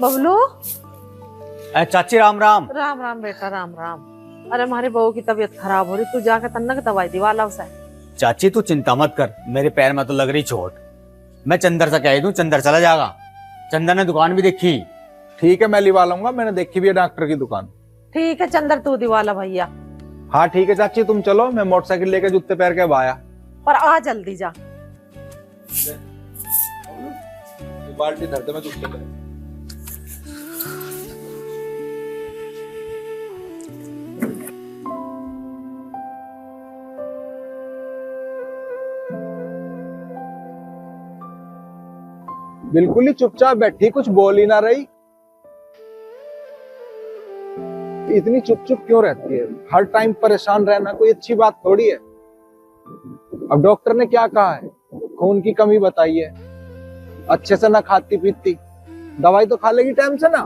बबलू। चाची राम राम। राम राम बेटा, राम राम। अरे हमारी बहू की तबीयत खराब हो रही, तू जाकर तन्नक दवाई दिवा ला उसे। चाची तू चिंता मत कर, मेरे पैर में तो लग रही चोट। मैं चंदर से कह दूं, चंदर चला जाएगा। चंदर ने दुकान भी देखी। ठीक है, मैं लिवा लूंगा, मैंने देखी भी है डॉक्टर की दुकान। ठीक है चंदर, तू दिवा ला भैया। हाँ ठीक है चाची, तुम चलो, मैं मोटरसाइकिल लेकर जूते पैर के अब आया। पर आ जल्दी जा। बाल्टी धर दे, मैं जूते पैर। बिल्कुल ही चुपचाप बैठी, कुछ बोल ही ना रही। इतनी चुप चुप क्यों रहती है? हर टाइम परेशान रहना कोई अच्छी बात थोड़ी है। अब डॉक्टर ने क्या कहा है? खून की कमी बताई है, अच्छे से ना खाती पीती, दवाई तो खा लेगी टाइम से ना।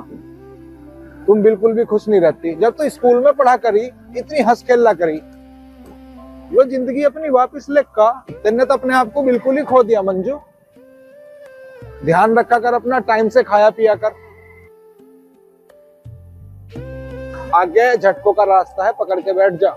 तुम बिल्कुल भी खुश नहीं रहती। जब तो स्कूल में पढ़ा करी, इतनी हंस खेलना करी, वो जिंदगी अपनी वापस ले का। तेने तो अपने आप को बिल्कुल ही खो दिया मंजू। ध्यान रखा कर अपना, टाइम से खाया पिया कर। आगे झटकों का रास्ता है, पकड़ के बैठ जा।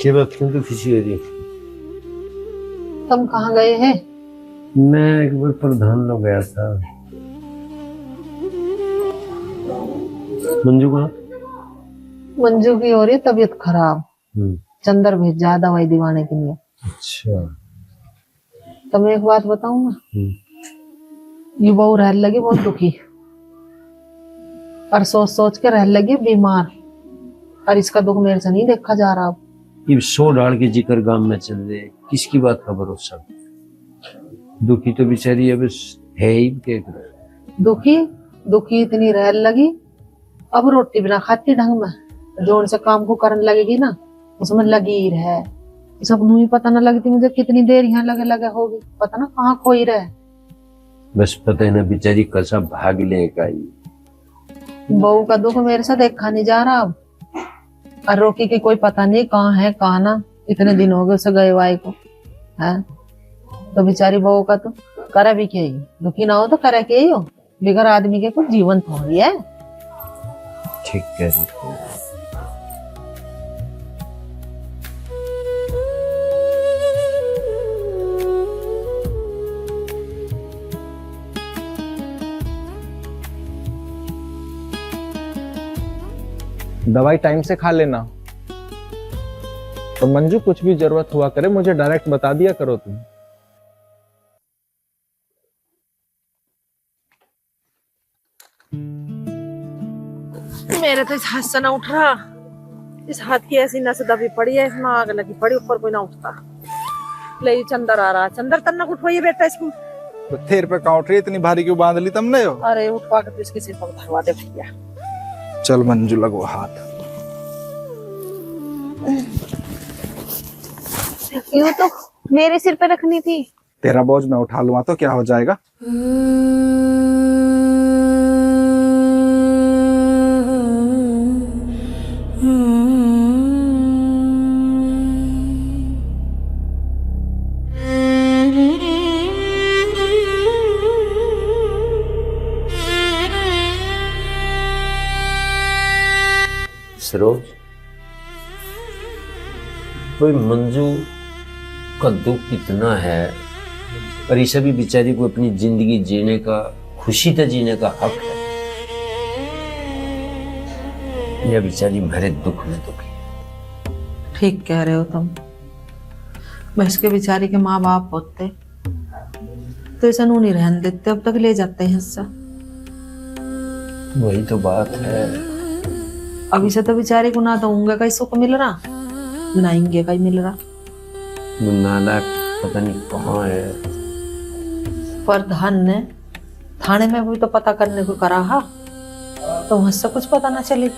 क्या बात, क्यों तो खुशी हो रही? तुम कहाँ गए हैं? मैं एक बार प्रधान लोग गया था। मंजू कहाँ? मंजू की हो रही है तबीयत खराब। चंदर भेजा दवाई दिवाने के लिए। अच्छा। तो मैं एक बात बताऊं ना, ये बहू रह लगी बहुत दुखी और सोच सोच के रह लगी बीमार, और इसका दुख मेरे से नहीं देखा जा रहा। अब ये 100 डाल के जिक्र गांव में चल रहे, किसकी बात का भरोसा? दुखी तो बेचारी अब है ही क्या करे। दुखी इतनी रह लगी, अब रोटी बिना खाती ढंग में, जोर से काम को करने लगेगी ना उसमें लगी ही रहे। सब ही पता न लगती मुझे कितनी देर यहाँ लगे लगे होगी, पता ना कहाँ खोई रहे। बस पता है ना बेचारी कैसा भाग लेगा। बहू का दुख मेरे से देखा नहीं जा रहा अब, और रोकी की कोई पता नहीं कहाँ है कहाँ ना। इतने दिन हो गए उसे गए वाई को है, तो बेचारी बहू का तो करे भी क्या ही, दुखी ना हो तो करे क्या ही हो। बिगर आदमी के कुछ जीवन थोड़ी है। ठीक कह रही हो। दवाई टाइम से खा लेना। तो मंजू कुछ भी जरूरत हुआ करे मुझे डायरेक्ट बता दिया करो तुम। मेरे तो इस हाथ से ना उठ रहा, इस हाथ की ऐसी नस दबी पड़ी है, इसमें आग लगी पड़ी, ऊपर कोई ना उठता। ले चंदर आ रहा, चंदर तन्ना उठवाइए बेटा इसको। तो थेर पे काउंट रही, इतनी भारी क्यों बांध ली तुमने? हो अरे उठवा के इसके सिर पर धरवा दे भैया। चल मंजू लगो हाथ। यूं तो मेरे सिर पे रखनी थी। तेरा बोझ मैं उठा लूंगा तो क्या हो जाएगा? सरोज, कोई मंजू का दुख कितना है, और ईशा भी बेचारी को अपनी जिंदगी जीने का, खुशी से जीने का हक है। यह बेचारी भरे दुख में दुखी। ठीक कह रहे हो तुम। मैं इसके बेचारी के माँ बाप होते तो ऐसा नू नहीं रहने देते, अब तक ले जाते हैं इससे। वही तो बात है। अभी से तो बेचारे को ना तो ऊँगे का सुख मिल रहा, ना इंगे का ही मिल रहा। नाला पता नहीं कहाँ है। पर धन ने थाने में भी तो पता करने को करा हा, तो वहां से कुछ पता ना चले।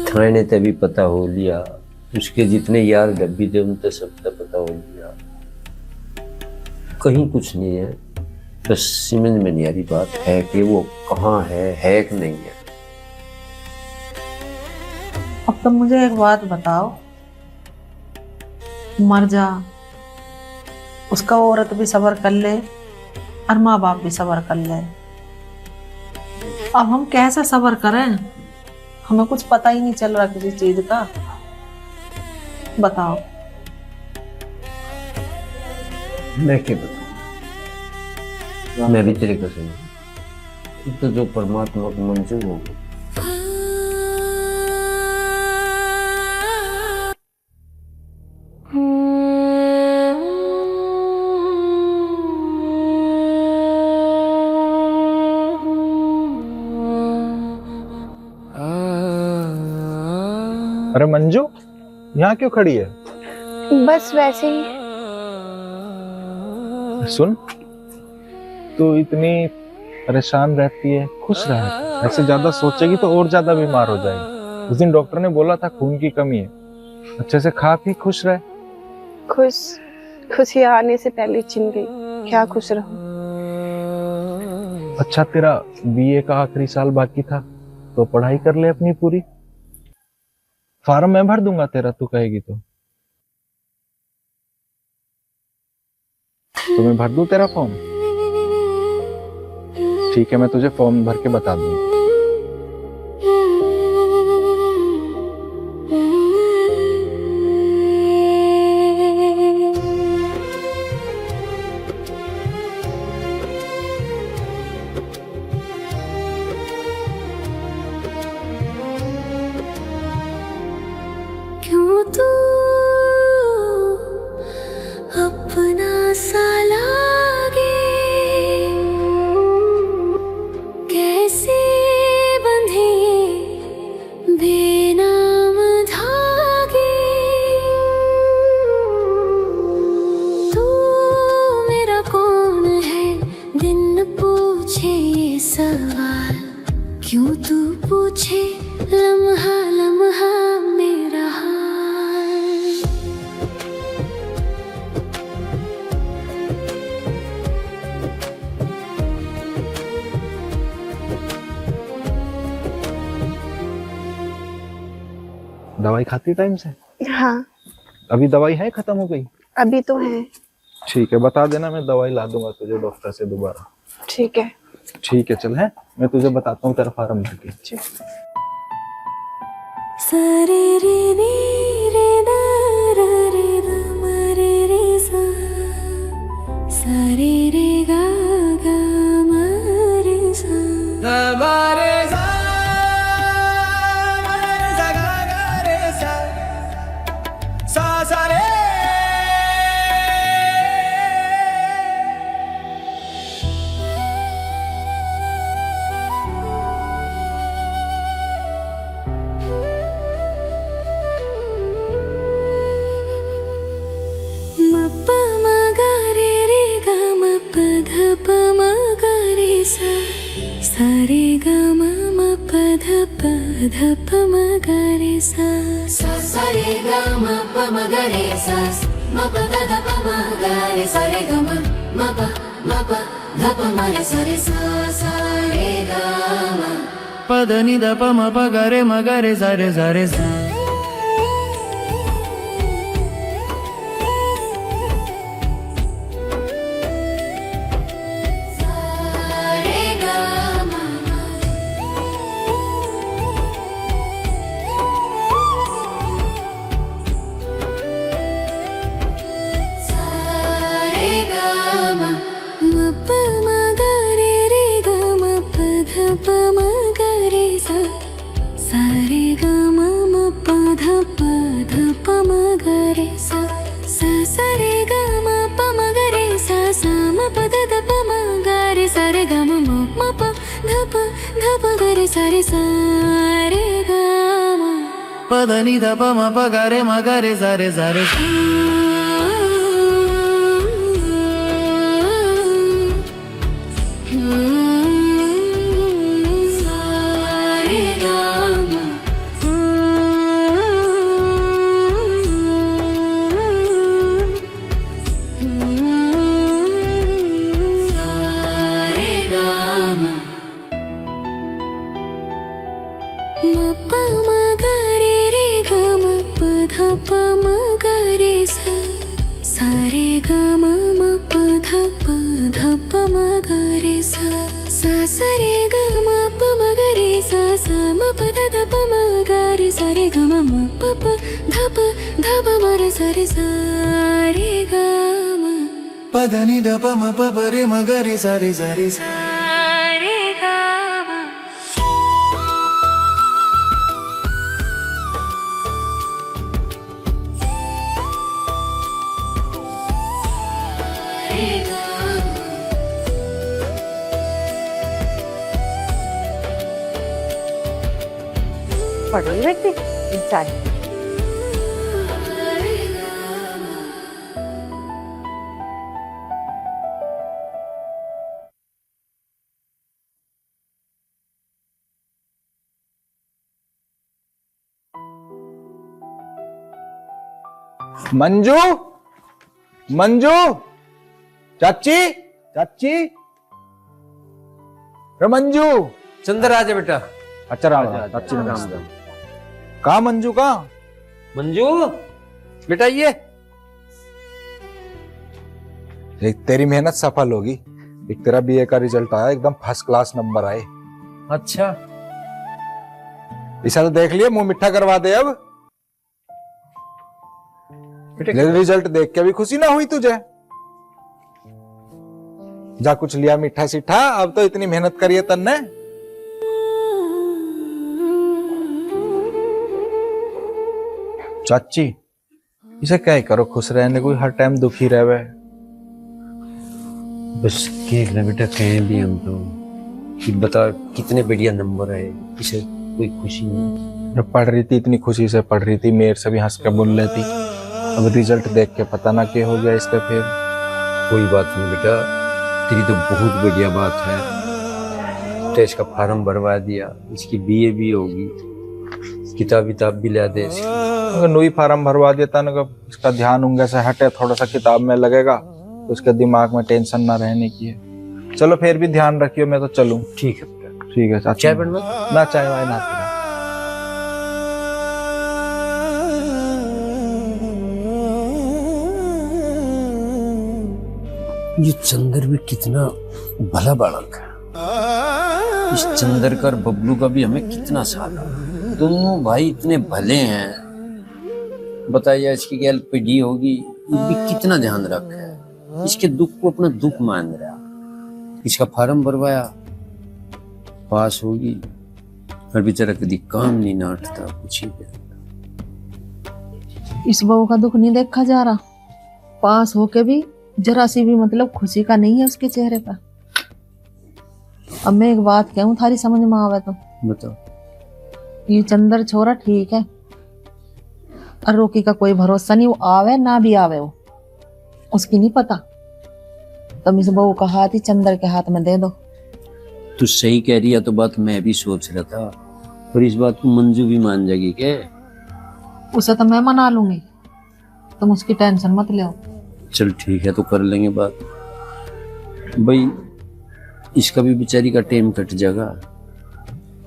थाने ने तभी पता हो लिया, उसके जितने यार डब्बी थे उनसे सबका पता हो लिया। कहीं कुछ नहीं है, बस समझ में नहीं आ रही बात है कि वो कहाँ है कि नहीं है। अब तुम मुझे एक बात बताओ, मर जा, उसका औरत भी सब्र कर ले और माँ बाप भी सब्र कर ले। अब हम कैसे सब्र करें? हमें कुछ पता ही नहीं चल रहा किसी चीज का। बताओ। मैं क्या बताऊं? मैं भी तेरे कसम, तो जो परमात्मा को मंजूर हो। अरे मंजू, यहाँ क्यों खड़ी है? बस वैसे ही। सुन, तू इतनी परेशान रहती है, खुश रह। ऐसे ज्यादा सोचेगी तो और ज्यादा बीमार हो जाएगी। उस दिन डॉक्टर ने बोला था खून की कमी है। अच्छे से खा पी खुश रह। खुशी आने से पहले छिन गई, क्या खुश रहूं। अच्छा, तेरा बीए का आखिरी साल बाकी था तो पढ़ाई कर ले अपनी पूरी। फार्म मैं भर दूंगा तेरा, तू कहेगी तो मैं भर दूं तेरा फॉर्म? ठीक है, मैं तुझे फॉर्म भर के बता दूंगा। पूछे ये सवाल, क्यों तू पूछे लम्हा लम्हा मेरा हाल। दवाई खाती टाइम से? हाँ अभी दवाई है खत्म हो गई? अभी तो है। ठीक है, बता देना, मैं दवाई ला दूंगा तुझे डॉक्टर से दोबारा। ठीक है। ठीक है, चल है, मैं तुझे बताता हूँ तेरा फार्म भर के। सारे रे रे दा रा रे दा मा रे रे सा, सारे रे गा गा मा रे सा, मा रे सा, मा रे सा गा गा रे सा, सा सा रे। सारे गा मा मा प ध प म ग रे सा, सा सा रे गा मा प म ग रे सा, म प ध ध प म ग रे सा रे गा म प ध प म रे सा रे सा, सा रे गा मा प ध नि ध प म प ग रे म ग रे सा रे सा रे सा। पधनी ध प म प ग रे म ग रे सा रे सा रे सा। पधनी ध प म प प रे म ग रे सा रे सा रे सा। पढ़ रही बेटी इंसान। मंजू, मंजू, चाची, चाची, रे मंजू। चंद्र आ जा बेटा। अच्छा राम, चाची नमस्ते। कहाँ मंजू, कहाँ मंजू बेटा? ये एक तेरी मेहनत सफल होगी। एक तेरा बीए का रिजल्ट आया, एकदम फर्स्ट क्लास नंबर आए। अच्छा, इसे तो देख लिया, मुंह मिठा करवा दे अब। रिजल्ट देख के भी खुशी ना हुई तुझे? जा कुछ लिया मीठा सीठा, अब तो इतनी मेहनत करी है तन्ने। चाची इसे क्या ही करो, खुश रहने को, हर टाइम दुखी रहे। बस देख ना बेटा, कहें भी हम तो कि बता कितने बढ़िया नंबर है, इसे कोई खुशी नहीं। जब पढ़ रही थी इतनी खुशी से पढ़ रही थी, मेरे से भी हंस के बोल लेती। अब रिजल्ट देख के पता ना क्या हो गया इसका। फिर कोई बात नहीं बेटा, तेरी तो बहुत बढ़िया बात है। अब तो इसका फार्म भरवा दिया, इसकी बीए भी होगी, किताब भी ला दे। अगर नई फार्म भरवा देता ना, इसका ध्यान उंगे से हटे, थोड़ा सा किताब में लगेगा तो उसके दिमाग में टेंशन ना रहने की है। चलो फिर भी ध्यान रखियो, मैं तो चलूं। ठीक है बेटा। ठीक है चाचा। चाय बनवा? ना चाय वाय ना पीना। ये चंदर भी कितना भला बालक है। इस चंदर का और बबलू का भी हमें कितना साथ है। दोनों भाई इतने भले हैं। बताइए इसकी क्या पीढ़ी होगी, ये भी कितना ध्यान रखा है। इसके दुख को अपना दुख मान रहा। इसका फार्म भरवाया, पास होगी, और बेचारा कभी काम नहीं नाटता कुछ ही। इस बहू का दुख नहीं देखा जा रहा, पास होके भी जरा सी भी मतलब खुशी का नहीं है उसके चेहरे पर। अब मैं एक बात कहूँ, थारी समझ में आवे तो बताओ। ये चंदर छोरा ठीक है, और रोकी का कोई भरोसा नहीं, वो आवे ना भी आवे, वो उसकी नहीं पता। तुम इस बहू का हाथ ही चंदर के हाथ में दे दो। तू सही कह रही है, तो बात मैं भी सोच रहा था, पर इस बात को मंजू भी मान जाएगी क्या? उसे तो मैं मना लूंगी, तुम उसकी टेंशन मत लो। चल ठीक है, तो कर लेंगे बात। भाई इसका भी बेचारी का टाइम कट जाएगा।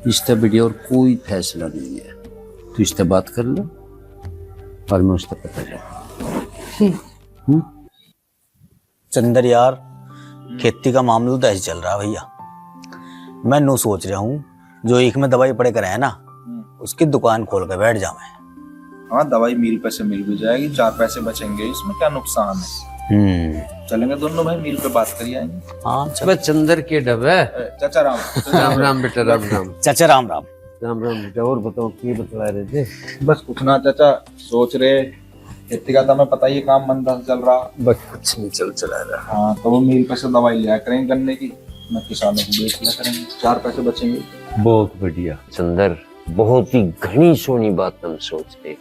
रिश्ता वीडियो और कोई फैसला नहीं है, तो इससे बात कर लो और मैं उसका पता जाऊँ। चंदर यार, खेती का मामला तो ऐसे चल रहा है भैया। मैं नू सोच रहा हूँ जो एक में दवाई पड़े कर है ना, उसकी दुकान खोल कर बैठ जाऊँ। हाँ, दवाई मील पे से मिल भी जाएगी, 4 पैसे बचेंगे, इसमें क्या नुकसान है। चलेंगे दोनों भाई, मील पे बात करिए आएंगे। हाँ चंदर के डब है। चाचा राम। राम राम बेटा, राम राम। चाचा राम राम। राम राम बेटा। और बताओ क्या बतला रहे थे? बस कुछ ना चाचा, सोच रहे खेती का, तुम्हें पता ही काम मंदा चल रहा। बस कुछ नहीं चला रहा। हाँ, तो वो मील पे से दवाई लिया करेंगे गन्ने की, मैं किसानों को बेच लिया करेंगे, 4 पैसे बचेंगे। बहुत बढ़िया चंदर, बहुत ही घनी सोनी बात हम सोचते।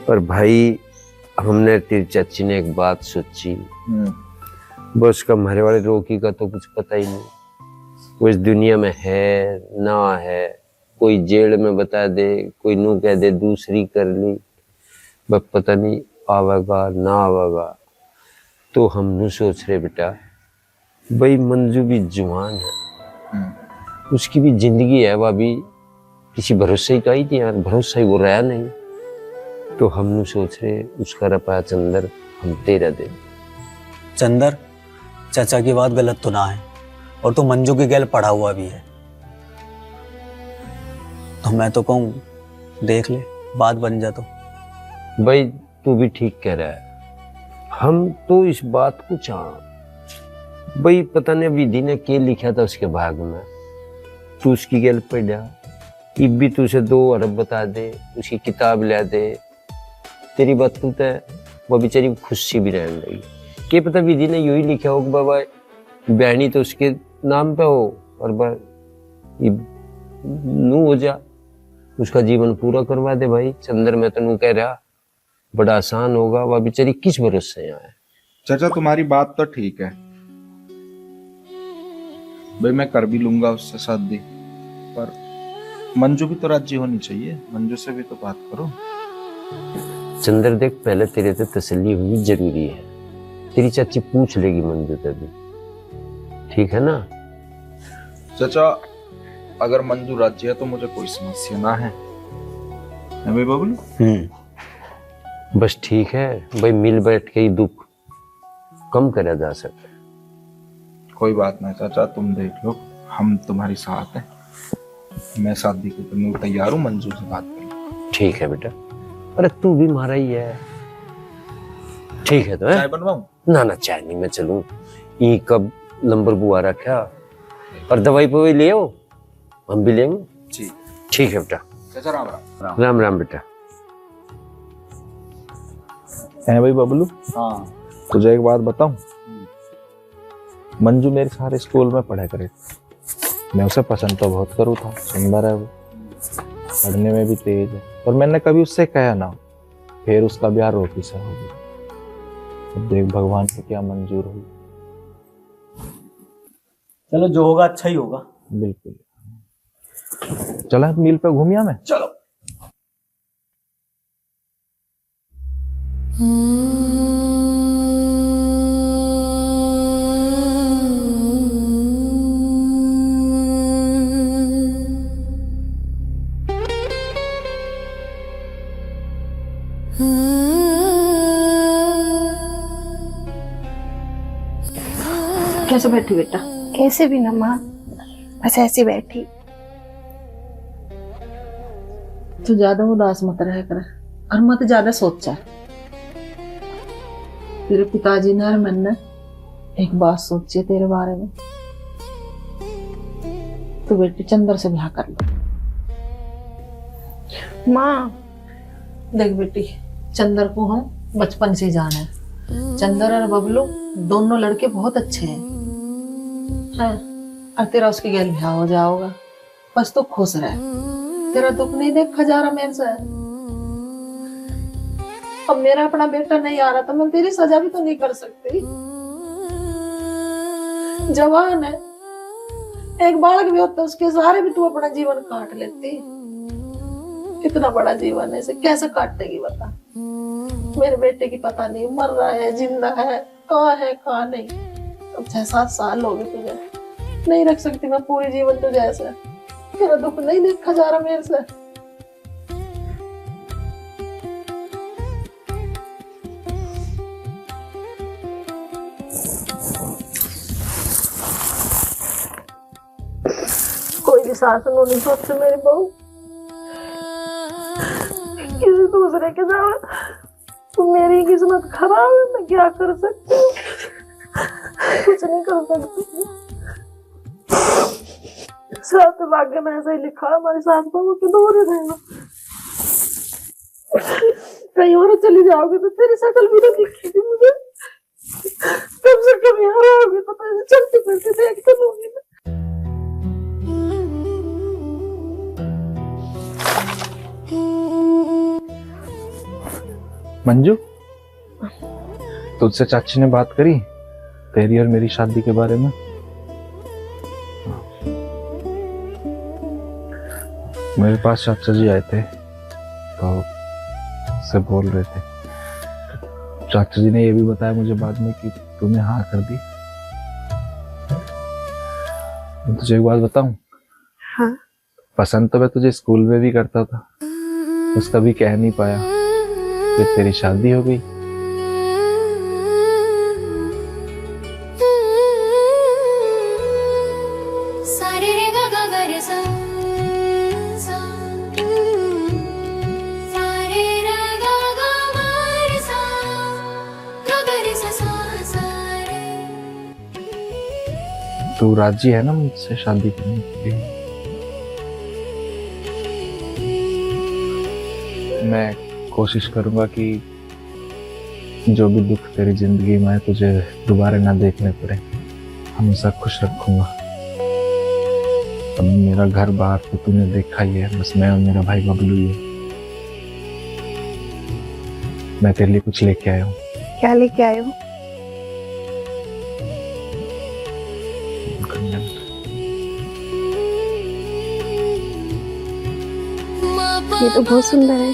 पर भाई हमने तेरी चाची ने एक बात सोची, बस का हमारे वाले रोकी का तो कुछ पता ही नहीं। वो इस दुनिया में है ना है, कोई जेल में बता दे, कोई नू कह दे दूसरी कर ली, बस पता नहीं आवेगा ना आवेगा। तो हम नू सोच रहे बेटा, भाई मंजू भी जवान है, उसकी भी जिंदगी है, वह भी किसी भरोसे ही का ही थी यार, भरोसा ही वो रहा नहीं। तो हम सोच रहे उसका रपा चंदर हम तेरा दे। चंदर, चाचा की बात गलत तो ना है, और तू मंजू के गैल पढ़ा हुआ भी है, तो मैं तो कहूँ देख ले, बात बन जा। तो भाई तू भी ठीक कह रहा है, हम तो इस बात को चाह, भाई पता नहीं विधि ने क्या लिखा था उसके भाग में, तू उसकी गैल पढ़ा, इब भी तुझे 2 अरब बता दे, उसकी किताब ला दे, तेरी बात तू है, वो बेचारी खुशी भी रहने लगी। क्या पता विधि ने यही लिखा हो कि बाबा बहनी तो उसके नाम पे हो, और नू हो जा, उसका जीवन पूरा करवा दे। भाई चंदर, मैं तो नू कह रहा बड़ा आसान होगा, वह बेचारी किस भरोसे यहाँ है। चाचा तुम्हारी बात तो ठीक है भाई, मैं कर भी लूंगा उससे शादी, पर मंजू भी तो राजी होनी चाहिए, मंजू से भी तो बात करो। चंदर देख, पहले तेरे से तसल्ली हुई जरूरी है, तेरी चाची पूछ लेगी मंजू तभी, ठीक है ना? चाचा अगर मंजू राजी है तो मुझे कोई समस्या ना है भाई बबलू। बस ठीक है भाई, मिल बैठ के ही दुख कम करा जा सकता है। कोई बात नहीं चाचा, तुम देख लो, हम तुम्हारी साथ हैं, मैं शादी को करने को तैयार हूँ, मंजू से बात कर। ठीक है बेटा, अरे तू भी मारा ही है, ठीक है। तो चाय बनवाऊं? ना ना, चाय नहीं, मैं चलूं। ये कब नंबर बुआ रखा, और दवाई पवाई ले आओ, हम भी लेंगे। ठीक है बेटा। चाचा राम राम। राम राम बेटा। है भाई बबलू। हाँ, तुझे एक बात बताऊं, मंजू मेरे सारे स्कूल में पढ़ा करे, मैं उसे पसंद तो बहुत करूँ था, सुंदर है वो, पढ़ने में भी तेज है, पर मैंने कभी उससे कहा ना, फिर उसका ब्याह रोकी से हो गया। अब देख भगवान को क्या मंजूर हुई। चलो जो होगा अच्छा ही होगा। बिल्कुल। चला मील पे घूमिया मैं। चलो। कैसे बैठी बेटा? कैसे भी ना माँ, बस ऐसी बैठी। तू ज्यादा उदास मत रह कर और मत ज्यादा सोचा। तेरे पिताजी ने और मैंने एक बात सोची है तेरे बारे में। तू बेटी चंदर से ब्याह कर लो। माँ देख बेटी, चंदर को हम बचपन से जाना है। चंदर और बबलू दोनों लड़के बहुत अच्छे हैं, और तेरा उसके गैल ब्याह हो जाओगा। बस तू खुश रह, तेरा दुख नहीं देखा जा रहा मेरे से। अब मेरा अपना बेटा नहीं आ रहा तो मैं तेरी सजा भी तो नहीं कर सकती। जवान है, एक बालक भी होता उसके सहारे भी तू अपना जीवन काट लेती। इतना बड़ा जीवन है, इसे कैसे काटेगी बता। मेरे बेटे की पता नहीं मर रहा है जिंदा है कहाँ नहीं। अब 6-7 साल हो गए तुझे, नहीं रख सकती मैं पूरी जीवन तुझे ऐसे। तेरा दुख नहीं देखा जा रहा मेरे से। कोई भी सास नहीं सोचते मेरी बहू, किसी दूसरे के साथ। मेरी किस्मत खराब है, मैं क्या कर सकती हूँ? कुछ नहीं कर सकती। साथ भाग्य में ऐसा ही लिखा है, हमारी सास बहू के दूर ही रहना। कहीं और चली जाओगे तो तेरी शक्ल भी नहीं दिखेगी मुझे। कम से कम यहाँ रहोगे तो चलती फिरती देख तो लूंगी। मंजू, तुझसे चाची ने बात करी तेरी और मेरी शादी के बारे में? मेरे पास चाचा जी आए थे तो उससे बोल रहे थे। चाचा जी ने ये भी बताया मुझे बाद में कि तूने हाँ कर दी। मैं तुझे एक बात बताऊं? हाँ। पसंद तो मैं तुझे स्कूल में भी करता था, बस कभी कह नहीं पाया। फिर तेरी शादी हो गई। सारे रे गा गा गा रे सा सा, सारे रे गा गा मा रे सा, गा गा रे सा सा सा रे। तू राजी है ना मुझसे शादी करने के लिए? मैं कोशिश करूंगा कि जो भी दुख तेरी जिंदगी में है तुझे दोबारा ना देखने पड़े। हमेशा खुश रखूंगा। अब मेरा घर बाहर तो तूने देखा ही है, बस मैं और मेरा भाई बबलू ही है। मैं तेरे लिए कुछ लेके आया हूँ। क्या लेके आए हो? ये तो बहुत सुंदर है।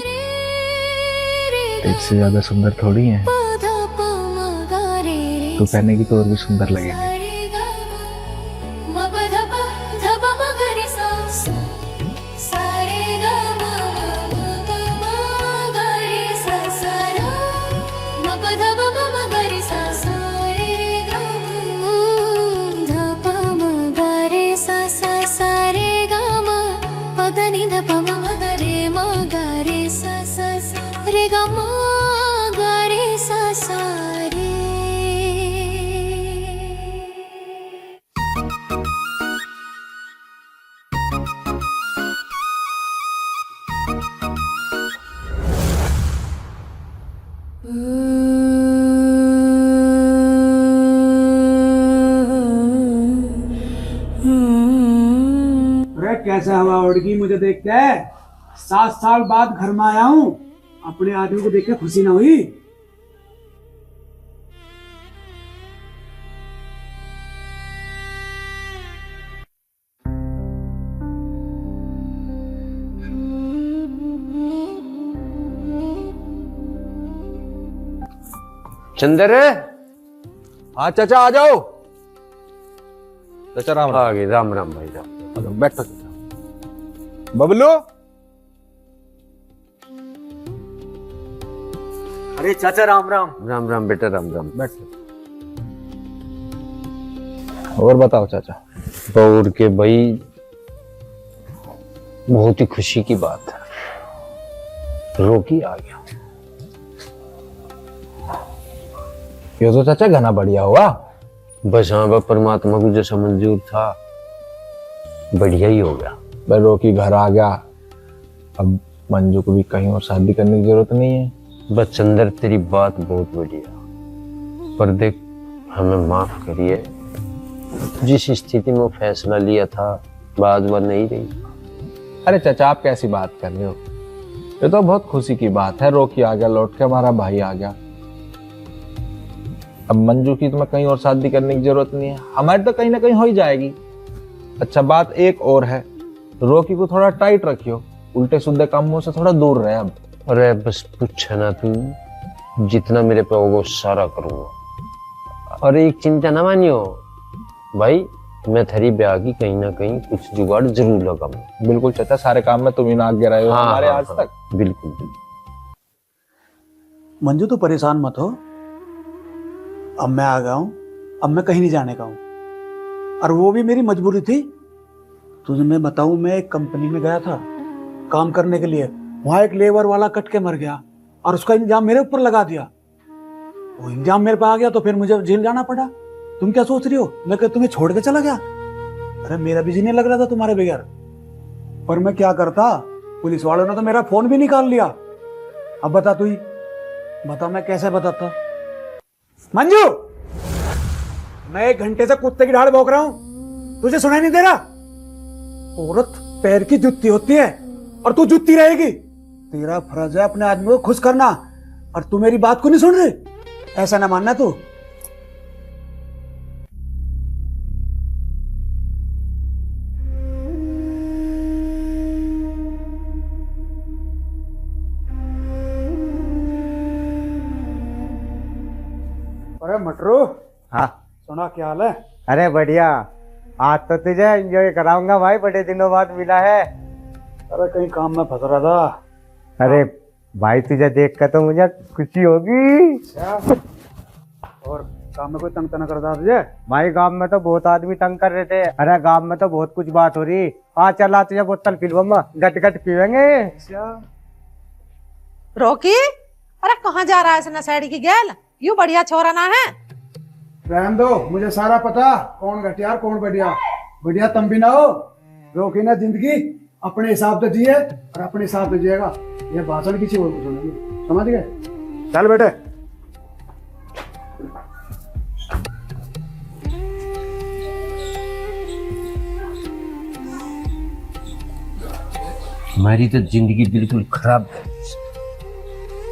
तेरे से ज्यादा सुंदर थोड़ी है। तू पहनेगी तो और भी सुंदर लगेगी। कैसे हवा उड़ गई मुझे देख के। 7 साल बाद घर में आया हूँ, अपने आदमी को देख के खुशी ना हुई? चंदर हाँ चाचा आ जाओ। चाचा राम आ गए। राम राम भाई राम। बैठो चाचा। बबलू अरे चाचा राम राम। राम राम बेटा राम राम। बैठ। और बताओ चाचा। दौड़ के भाई बहुत ही खुशी की बात है, रोकी आ गया। ये तो चाचा घना बढ़िया हुआ। बस हाँ बा परमात्मा को जैसा मंजूर था बढ़िया ही हो गया। भाई रोकी घर आ गया, अब मंजू को भी कहीं और शादी करने की जरूरत नहीं है। बस चंदर तेरी बात बहुत बढ़िया, पर देख हमें माफ करिए, जिस स्थिति में फैसला लिया था बात वह नहीं रही। अरे चाचा आप कैसी बात कर रहे हो, ये तो बहुत खुशी की बात है। रोकी आ गया लौट के, हमारा भाई आ गया। अब मंजू की तुम्हें कहीं और शादी करने की जरूरत नहीं है, हमारी तो कहीं ना कहीं हो ही जाएगी। अच्छा बात एक और है, रोकी को थोड़ा टाइट रखियो, उल्टे सीधे कामों से थोड़ा दूर रहे। अब अरे बस पूछ ना तू, जितना मेरे पे होगा सारा करूंगा। और एक चिंता ना मानियो भाई, मैं थरी ब्याह की कहीं ना कहीं कुछ जुगाड़ जरूर लगाऊंगा। बिल्कुल चाचा, सारे काम में तुम ही ना आगे रहे हो हमारे आज तक। बिल्कुल। मंजू तो परेशान मत हो, अब मैं आ गया हूं, अब मैं कहीं नहीं जाने का हूं। और वो भी मेरी मजबूरी थी। तुझे मैं बताऊं, मैं एक कंपनी में गया था काम करने के लिए, वहां एक लेबर वाला कट के मर गया और उसका इंजाम मेरे ऊपर लगा दिया। वो इंजाम मेरे पे आ गया तो फिर मुझे जेल जाना पड़ा। तुम क्या सोच रही हो मैं तुम्हें छोड़ के चला गया? अरे मेरा भी जी नहीं लग रहा था तुम्हारे बगैर, पर मैं क्या करता, पुलिस वालों ने तो मेरा फोन भी निकाल लिया। अब बता तू ही, बता मैं कैसे बताता। मंजू, मैं 1 घंटे से कुत्ते की ढाल भौंक रहा हूं, तुझे सुनाई नहीं दे रहा? औरत पैर की जुत्ती होती है और तू जुत्ती रहेगी। तेरा फर्ज है अपने आदमी को खुश करना, और तू मेरी बात को नहीं सुन रही। ऐसा ना मानना तू। अरे मटरू। हाँ सुना क्या हाल है? अरे बढ़िया, आज तो तुझे एंजॉय कराऊंगा भाई, बड़े दिनों बाद मिला है। अरे कहीं काम में फंस रहा था। अरे भाई तुझे देख कर तो मुझे खुशी होगी। और काम में कोई तंग तना करता तुझे? भाई गांव में तो बहुत आदमी तंग कर रहे थे। अरे गांव में तो बहुत कुछ बात हो रही। हाँ चला तुझे बोतल पिलवाऊंगा, गट गट पीवेंगे। रोकी, अरे कहाँ जा रहा है इस नशेड़ी की गैल? यूं बढ़िया छोरा ना है। रहने दो, मुझे सारा पता कौन घटियार कौन बढ़िया। बढ़िया तुम भी ना हो। रोकी ना जिंदगी अपने हिसाब से जिए और अपने हिसाब से जिएगा। ये भाषण किसी और को सुनेगी, समझ गए? चल बेटे। हमारी तो जिंदगी बिल्कुल खराब है।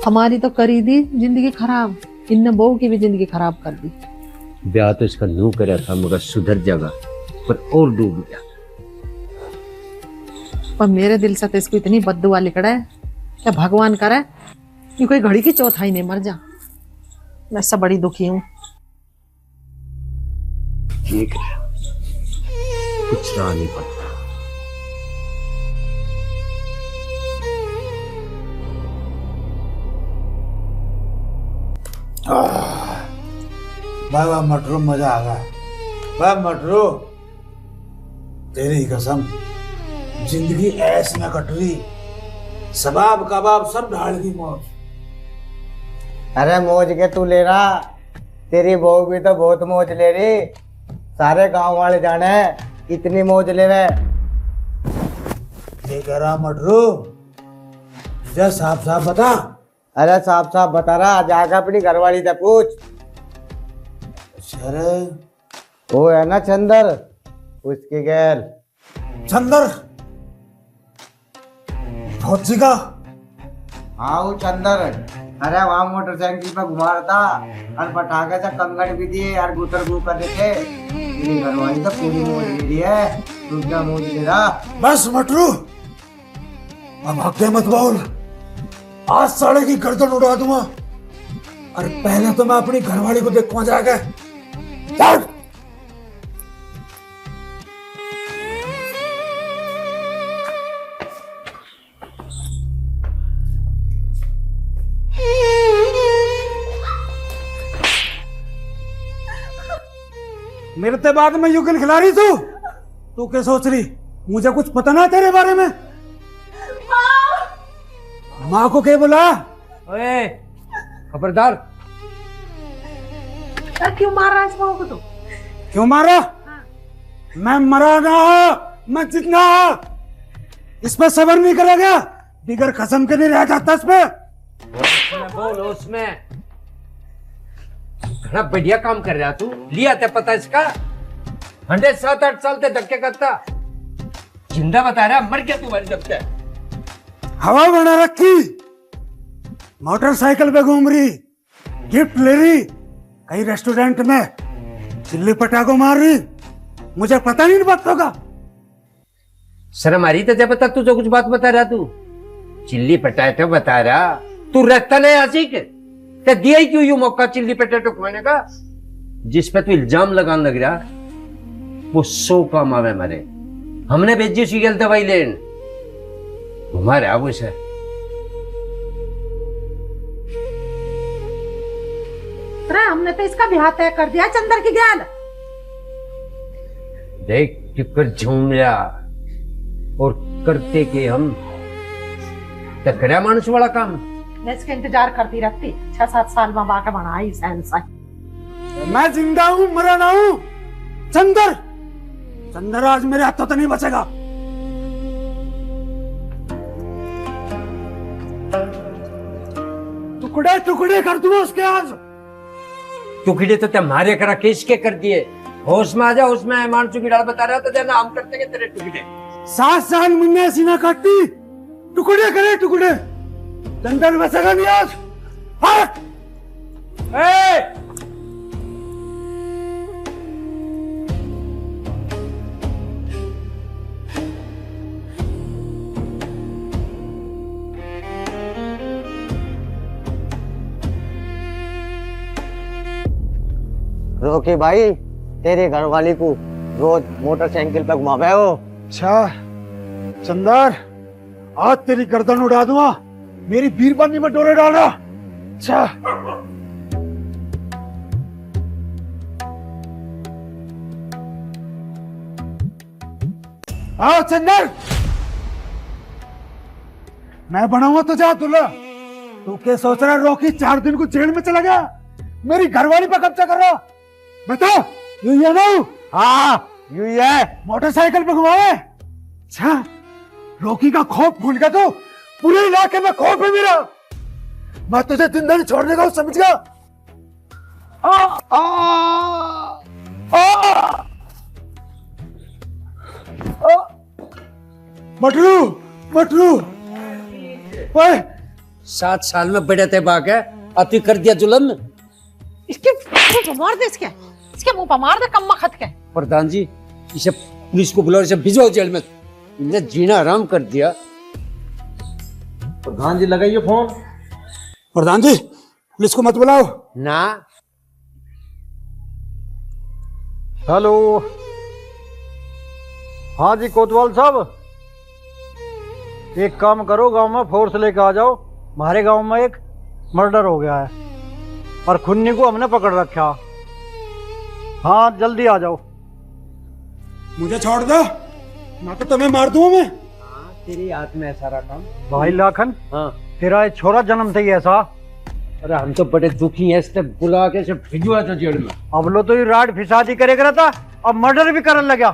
हमारी तो करी दी जिंदगी खराब, इनने बहू की भी जिंदगी खराब कर दी। ब्याह तो इसका नू करा था मगर सुधर जाएगा, पर और डूब गया। पर मेरे दिल से तो इसको इतनी बद्दुआ लिखड़ा है, क्या भगवान करे कि कोई घड़ी की चौथाई नहीं मर जा। मैं सब बड़ी दुखी हूँ। ठीक है, कुछ रहा नहीं पड़ता। वाह वाह मटरू, मजा आ गया। वाह मटरू, तेरी कसम जिंदगी ऐस न कट रही, सबाब कबाब सब ढाल की मौज। अरे मौज के तू ले रहा, तेरी बहू भी तो बहुत मौज ले रही। सारे गांव वाले जाने इतनी मौज ले रहे। ये कह रहा मटरू, मुझे साफ साफ बता। अरे साफ साफ बता रहा, जाकर अपनी घरवाली से पूछ। अरे वो है ना चंदर, उसकी गैल। चंदर फौजी का? हाँ वो चंदर। अरे वहाँ मोटरसाइकिल पे घुमा रहा था और पटाखे से कंगड़ भी दिए और गुतर गु कर देते। तेरी घरवाली तो पूरी मौज ले रही है, तू क्या मौज ले रहा? बस मटरू, अब हक मत बोल, आज साले की गर्दन उड़ा दूंगा। और पहले तो मैं अपनी घरवाली को देखूंगा जाके। चल। मेरे ते बाद में युगल खिला रही तू क्या सोच रही? मुझे कुछ पता ना तेरे बारे में। माँ को क्या बोला? ओए खबरदार। क्यों मार रहा है इस बहू को तू? क्यों मारा? मैं मरा ना, मैं जितना इस पे सबर नहीं करेगा, बिगर कसम के नहीं रह जाता इस पे। बोल उसमें बड़ा बढ़िया काम कर रहा तू। लिया था पता इसका? 7-8 साल से धक्के करता, जिंदा बता रहा, मर गया तू मेरे जब से। हवा बना रखी, मोटरसाइकिल पे घूम रही, गिफ्ट ले रही, कहीं रेस्टोरेंट में चिल्ली पटाखो मार रही, मुझे पता नहीं बातों का। शर्म आ रही तो जब बता, तू जो कुछ बात बता रहा तू चिल्ली पटाटो बता रहा, तू रहता नहीं आशिक ते दिया ही क्यों यू मौका चिल्ली पटाटो खाने का? जिस पे तू इल्जाम लगाने लग रहा वो 100 काम आवे मारे। हमने भेजी उसी गल दवाई लेन, हमारे अब उसे हमने तो इसका ब्याह तय कर दिया चंदर की ज्ञान। देख टिकर झूम रहा और करते के हम टकरा मानुष वाला काम। मैं इसका इंतजार करती रहती 6-7 साल में बाका बना ही मैं जिंदा हूं, मरा ना हूं। चंदर आज मेरे हाथों तो नहीं बचेगा। टुकड़े टुकड़े कर दूंगा उसके आज। टुकड़े तो मारे करा केस के कर दिए। होश में आ जा, होश में है। मानसू की डाल बता रहा था ना, हम करते के तेरे टुकड़े 7 साल मुन्ने सीना काटती, टुकड़े करे टुकड़े। चंदर बचेगा नहीं आज। हट! रोके भाई, तेरे घर वाली को रोज मोटरसाइकिल पे घुमावे हो। अच्छा चंदर, आज तेरी गर्दन उड़ा दूंगा, मेरी बीरबानी में डोरे डाला। अच्छा आओ चंदर, मैं बनाऊंगा तो जा दूल्हा। तू क्या सोच रहा है रोकी 4 दिन को जेल में चला गया, मेरी घरवाली पे कब्जा कर रहा? बता, यू है ना? हाँ यू है। मोटरसाइकिल पे घुमावे। अच्छा रोकी का खौफ भूल गया तो पूरे इलाके में खौफ है मेरा। मैं तुझे जिंदा नहीं छोड़ने का, समझ गया? मटरू मटरू, 7 साल में बड़े थे बाग है, अति कर दिया जुल्म। इसके मुंह पर मार दे, इसके मुंह पर मार दे कम्मा खत के। प्रधान जी इसे पुलिस को बुलाओ, इसे भिजवाओ जेल में। इन्हें जीना आराम कर दिया। प्रधान जी लगाइए फोन। प्रधान जी पुलिस को मत बुलाओ ना। हेलो, हाँ जी कोतवाल साहब, एक काम करो, गांव में फोर्स लेके आ जाओ। हमारे गांव में एक मर्डर हो गया है और खुन्नी को हमने पकड़ रखा। हाँ जल्दी आ जाओ। मुझे छोड़ दो, मैं तो तुम्हें मार दूंगा। मैं तेरी हाथ में है सारा काम। भाई लाखन, हाँ तेरा ये छोरा जन्म से ही ऐसा। अरे हम तो बड़े दुखी हैं, इसने बुला के इसे भिजवा था जेल में। अब लो तो ये राड फिसादी करेगा था, अब मर्डर भी करने लगा।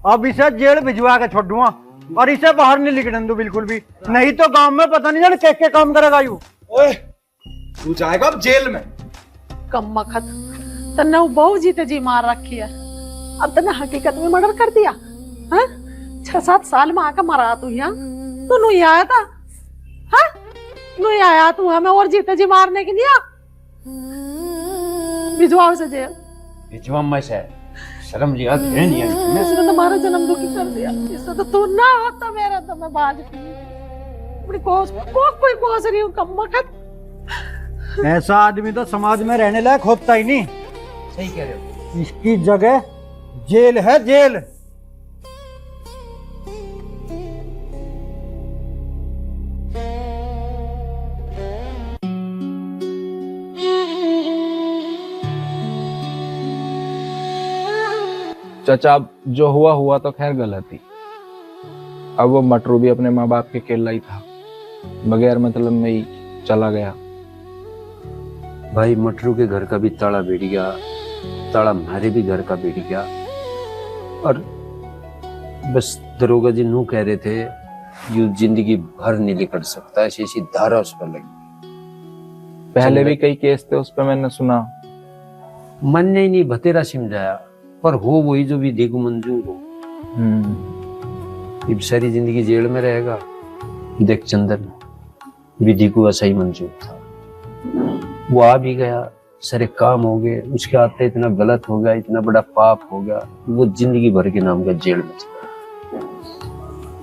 अब इसे जेल भिजवा के छोड़ दूंगा और इसे बाहर नहीं निकलने दूं बिल्कुल भी, नहीं तो गांव में पता नहीं जाने क्या काम करेगा यू। ओए तू जाएगा अब जेल में। कम्मा खत तन्ने वो बहू जीते जी मार रखी है, अब तन्ने हकीकत में मर्डर कर दिया है। 6-7 साल में आकर मरा तू यहाँ, तू नहीं आया था? हाँ नहीं आया तू हमें और जीते जी मारने के लिए? भिजवाओ से जेल। भिजवा में से शर्म लिहाज है नहीं है। इसने तो हमारा जन्म दुखी कर दिया। इससे तो तू ना होता मेरा तो मैं बाज अपनी कोस कोई कोस रही हूँ कम्मा खत। ऐसा आदमी तो समाज में रहने लायक होता ही नहीं। सही कह रहे हो। इसकी जगह जेल है, जेल। चाचा अब जो हुआ हुआ तो खैर गलत ही। अब वो मटरू भी अपने माँ बाप के अकेला ही था, बगैर मतलब में ही चला गया। भाई मटरू के घर का भी ताला बैठ गया, ताला हमारे भी घर का बैठ गया। और बस दरोगा जी नू कह रहे थे यू जिंदगी भर नहीं निकल सकता, ऐसी ऐसी धारा उस पर लगी। पहले भी कई केस थे उस पर, मैंने सुना। मन ने ही नहीं भतेरा समझाया, पर हो वही जो विधि को मंजूर हो। अब सारी जिंदगी जेल में रहेगा। देख चंदन, विधि को ऐसा ही मंजूर था, वो आ भी गया, सारे काम हो गए, उसके आते इतना गलत हो गया, इतना बड़ा पाप हो गया, वो जिंदगी भर के नाम का जेल में चला।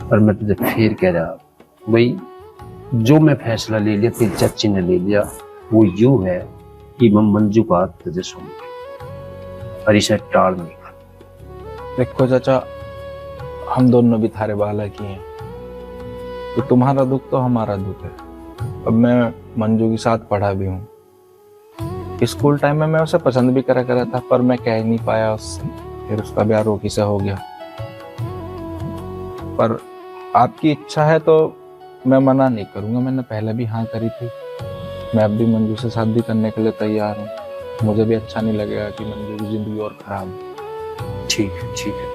पर मैं तुझे फिर कह रहा भाई, जो मैं फैसला ले लिया, तेरी चाची ने ले लिया, वो यूं है कि मैं मंजू का हाथ तुझे सुन और इसे टाल नहीं कर। देखो चाचा, हम दोनों भी थारे बाला की हैं, तो तुम्हारा दुख तो हमारा दुख है। अब मैं मंजू के साथ पढ़ा भी हूँ। स्कूल टाइम में मैं उसे पसंद भी करा था, पर मैं कह नहीं पाया उससे, फिर उसका ब्याह रोकी से हो गया। पर आपकी इच्छा है तो मैं मना नहीं करूंगा, मैंने पहले भी हाँ करी थी। मैं अब भी मंजू से शादी करने के लिए तैयार हूँ। मुझे भी अच्छा नहीं लगेगा कि मंजू की जिंदगी और खराब। ठीक है, ठीक है।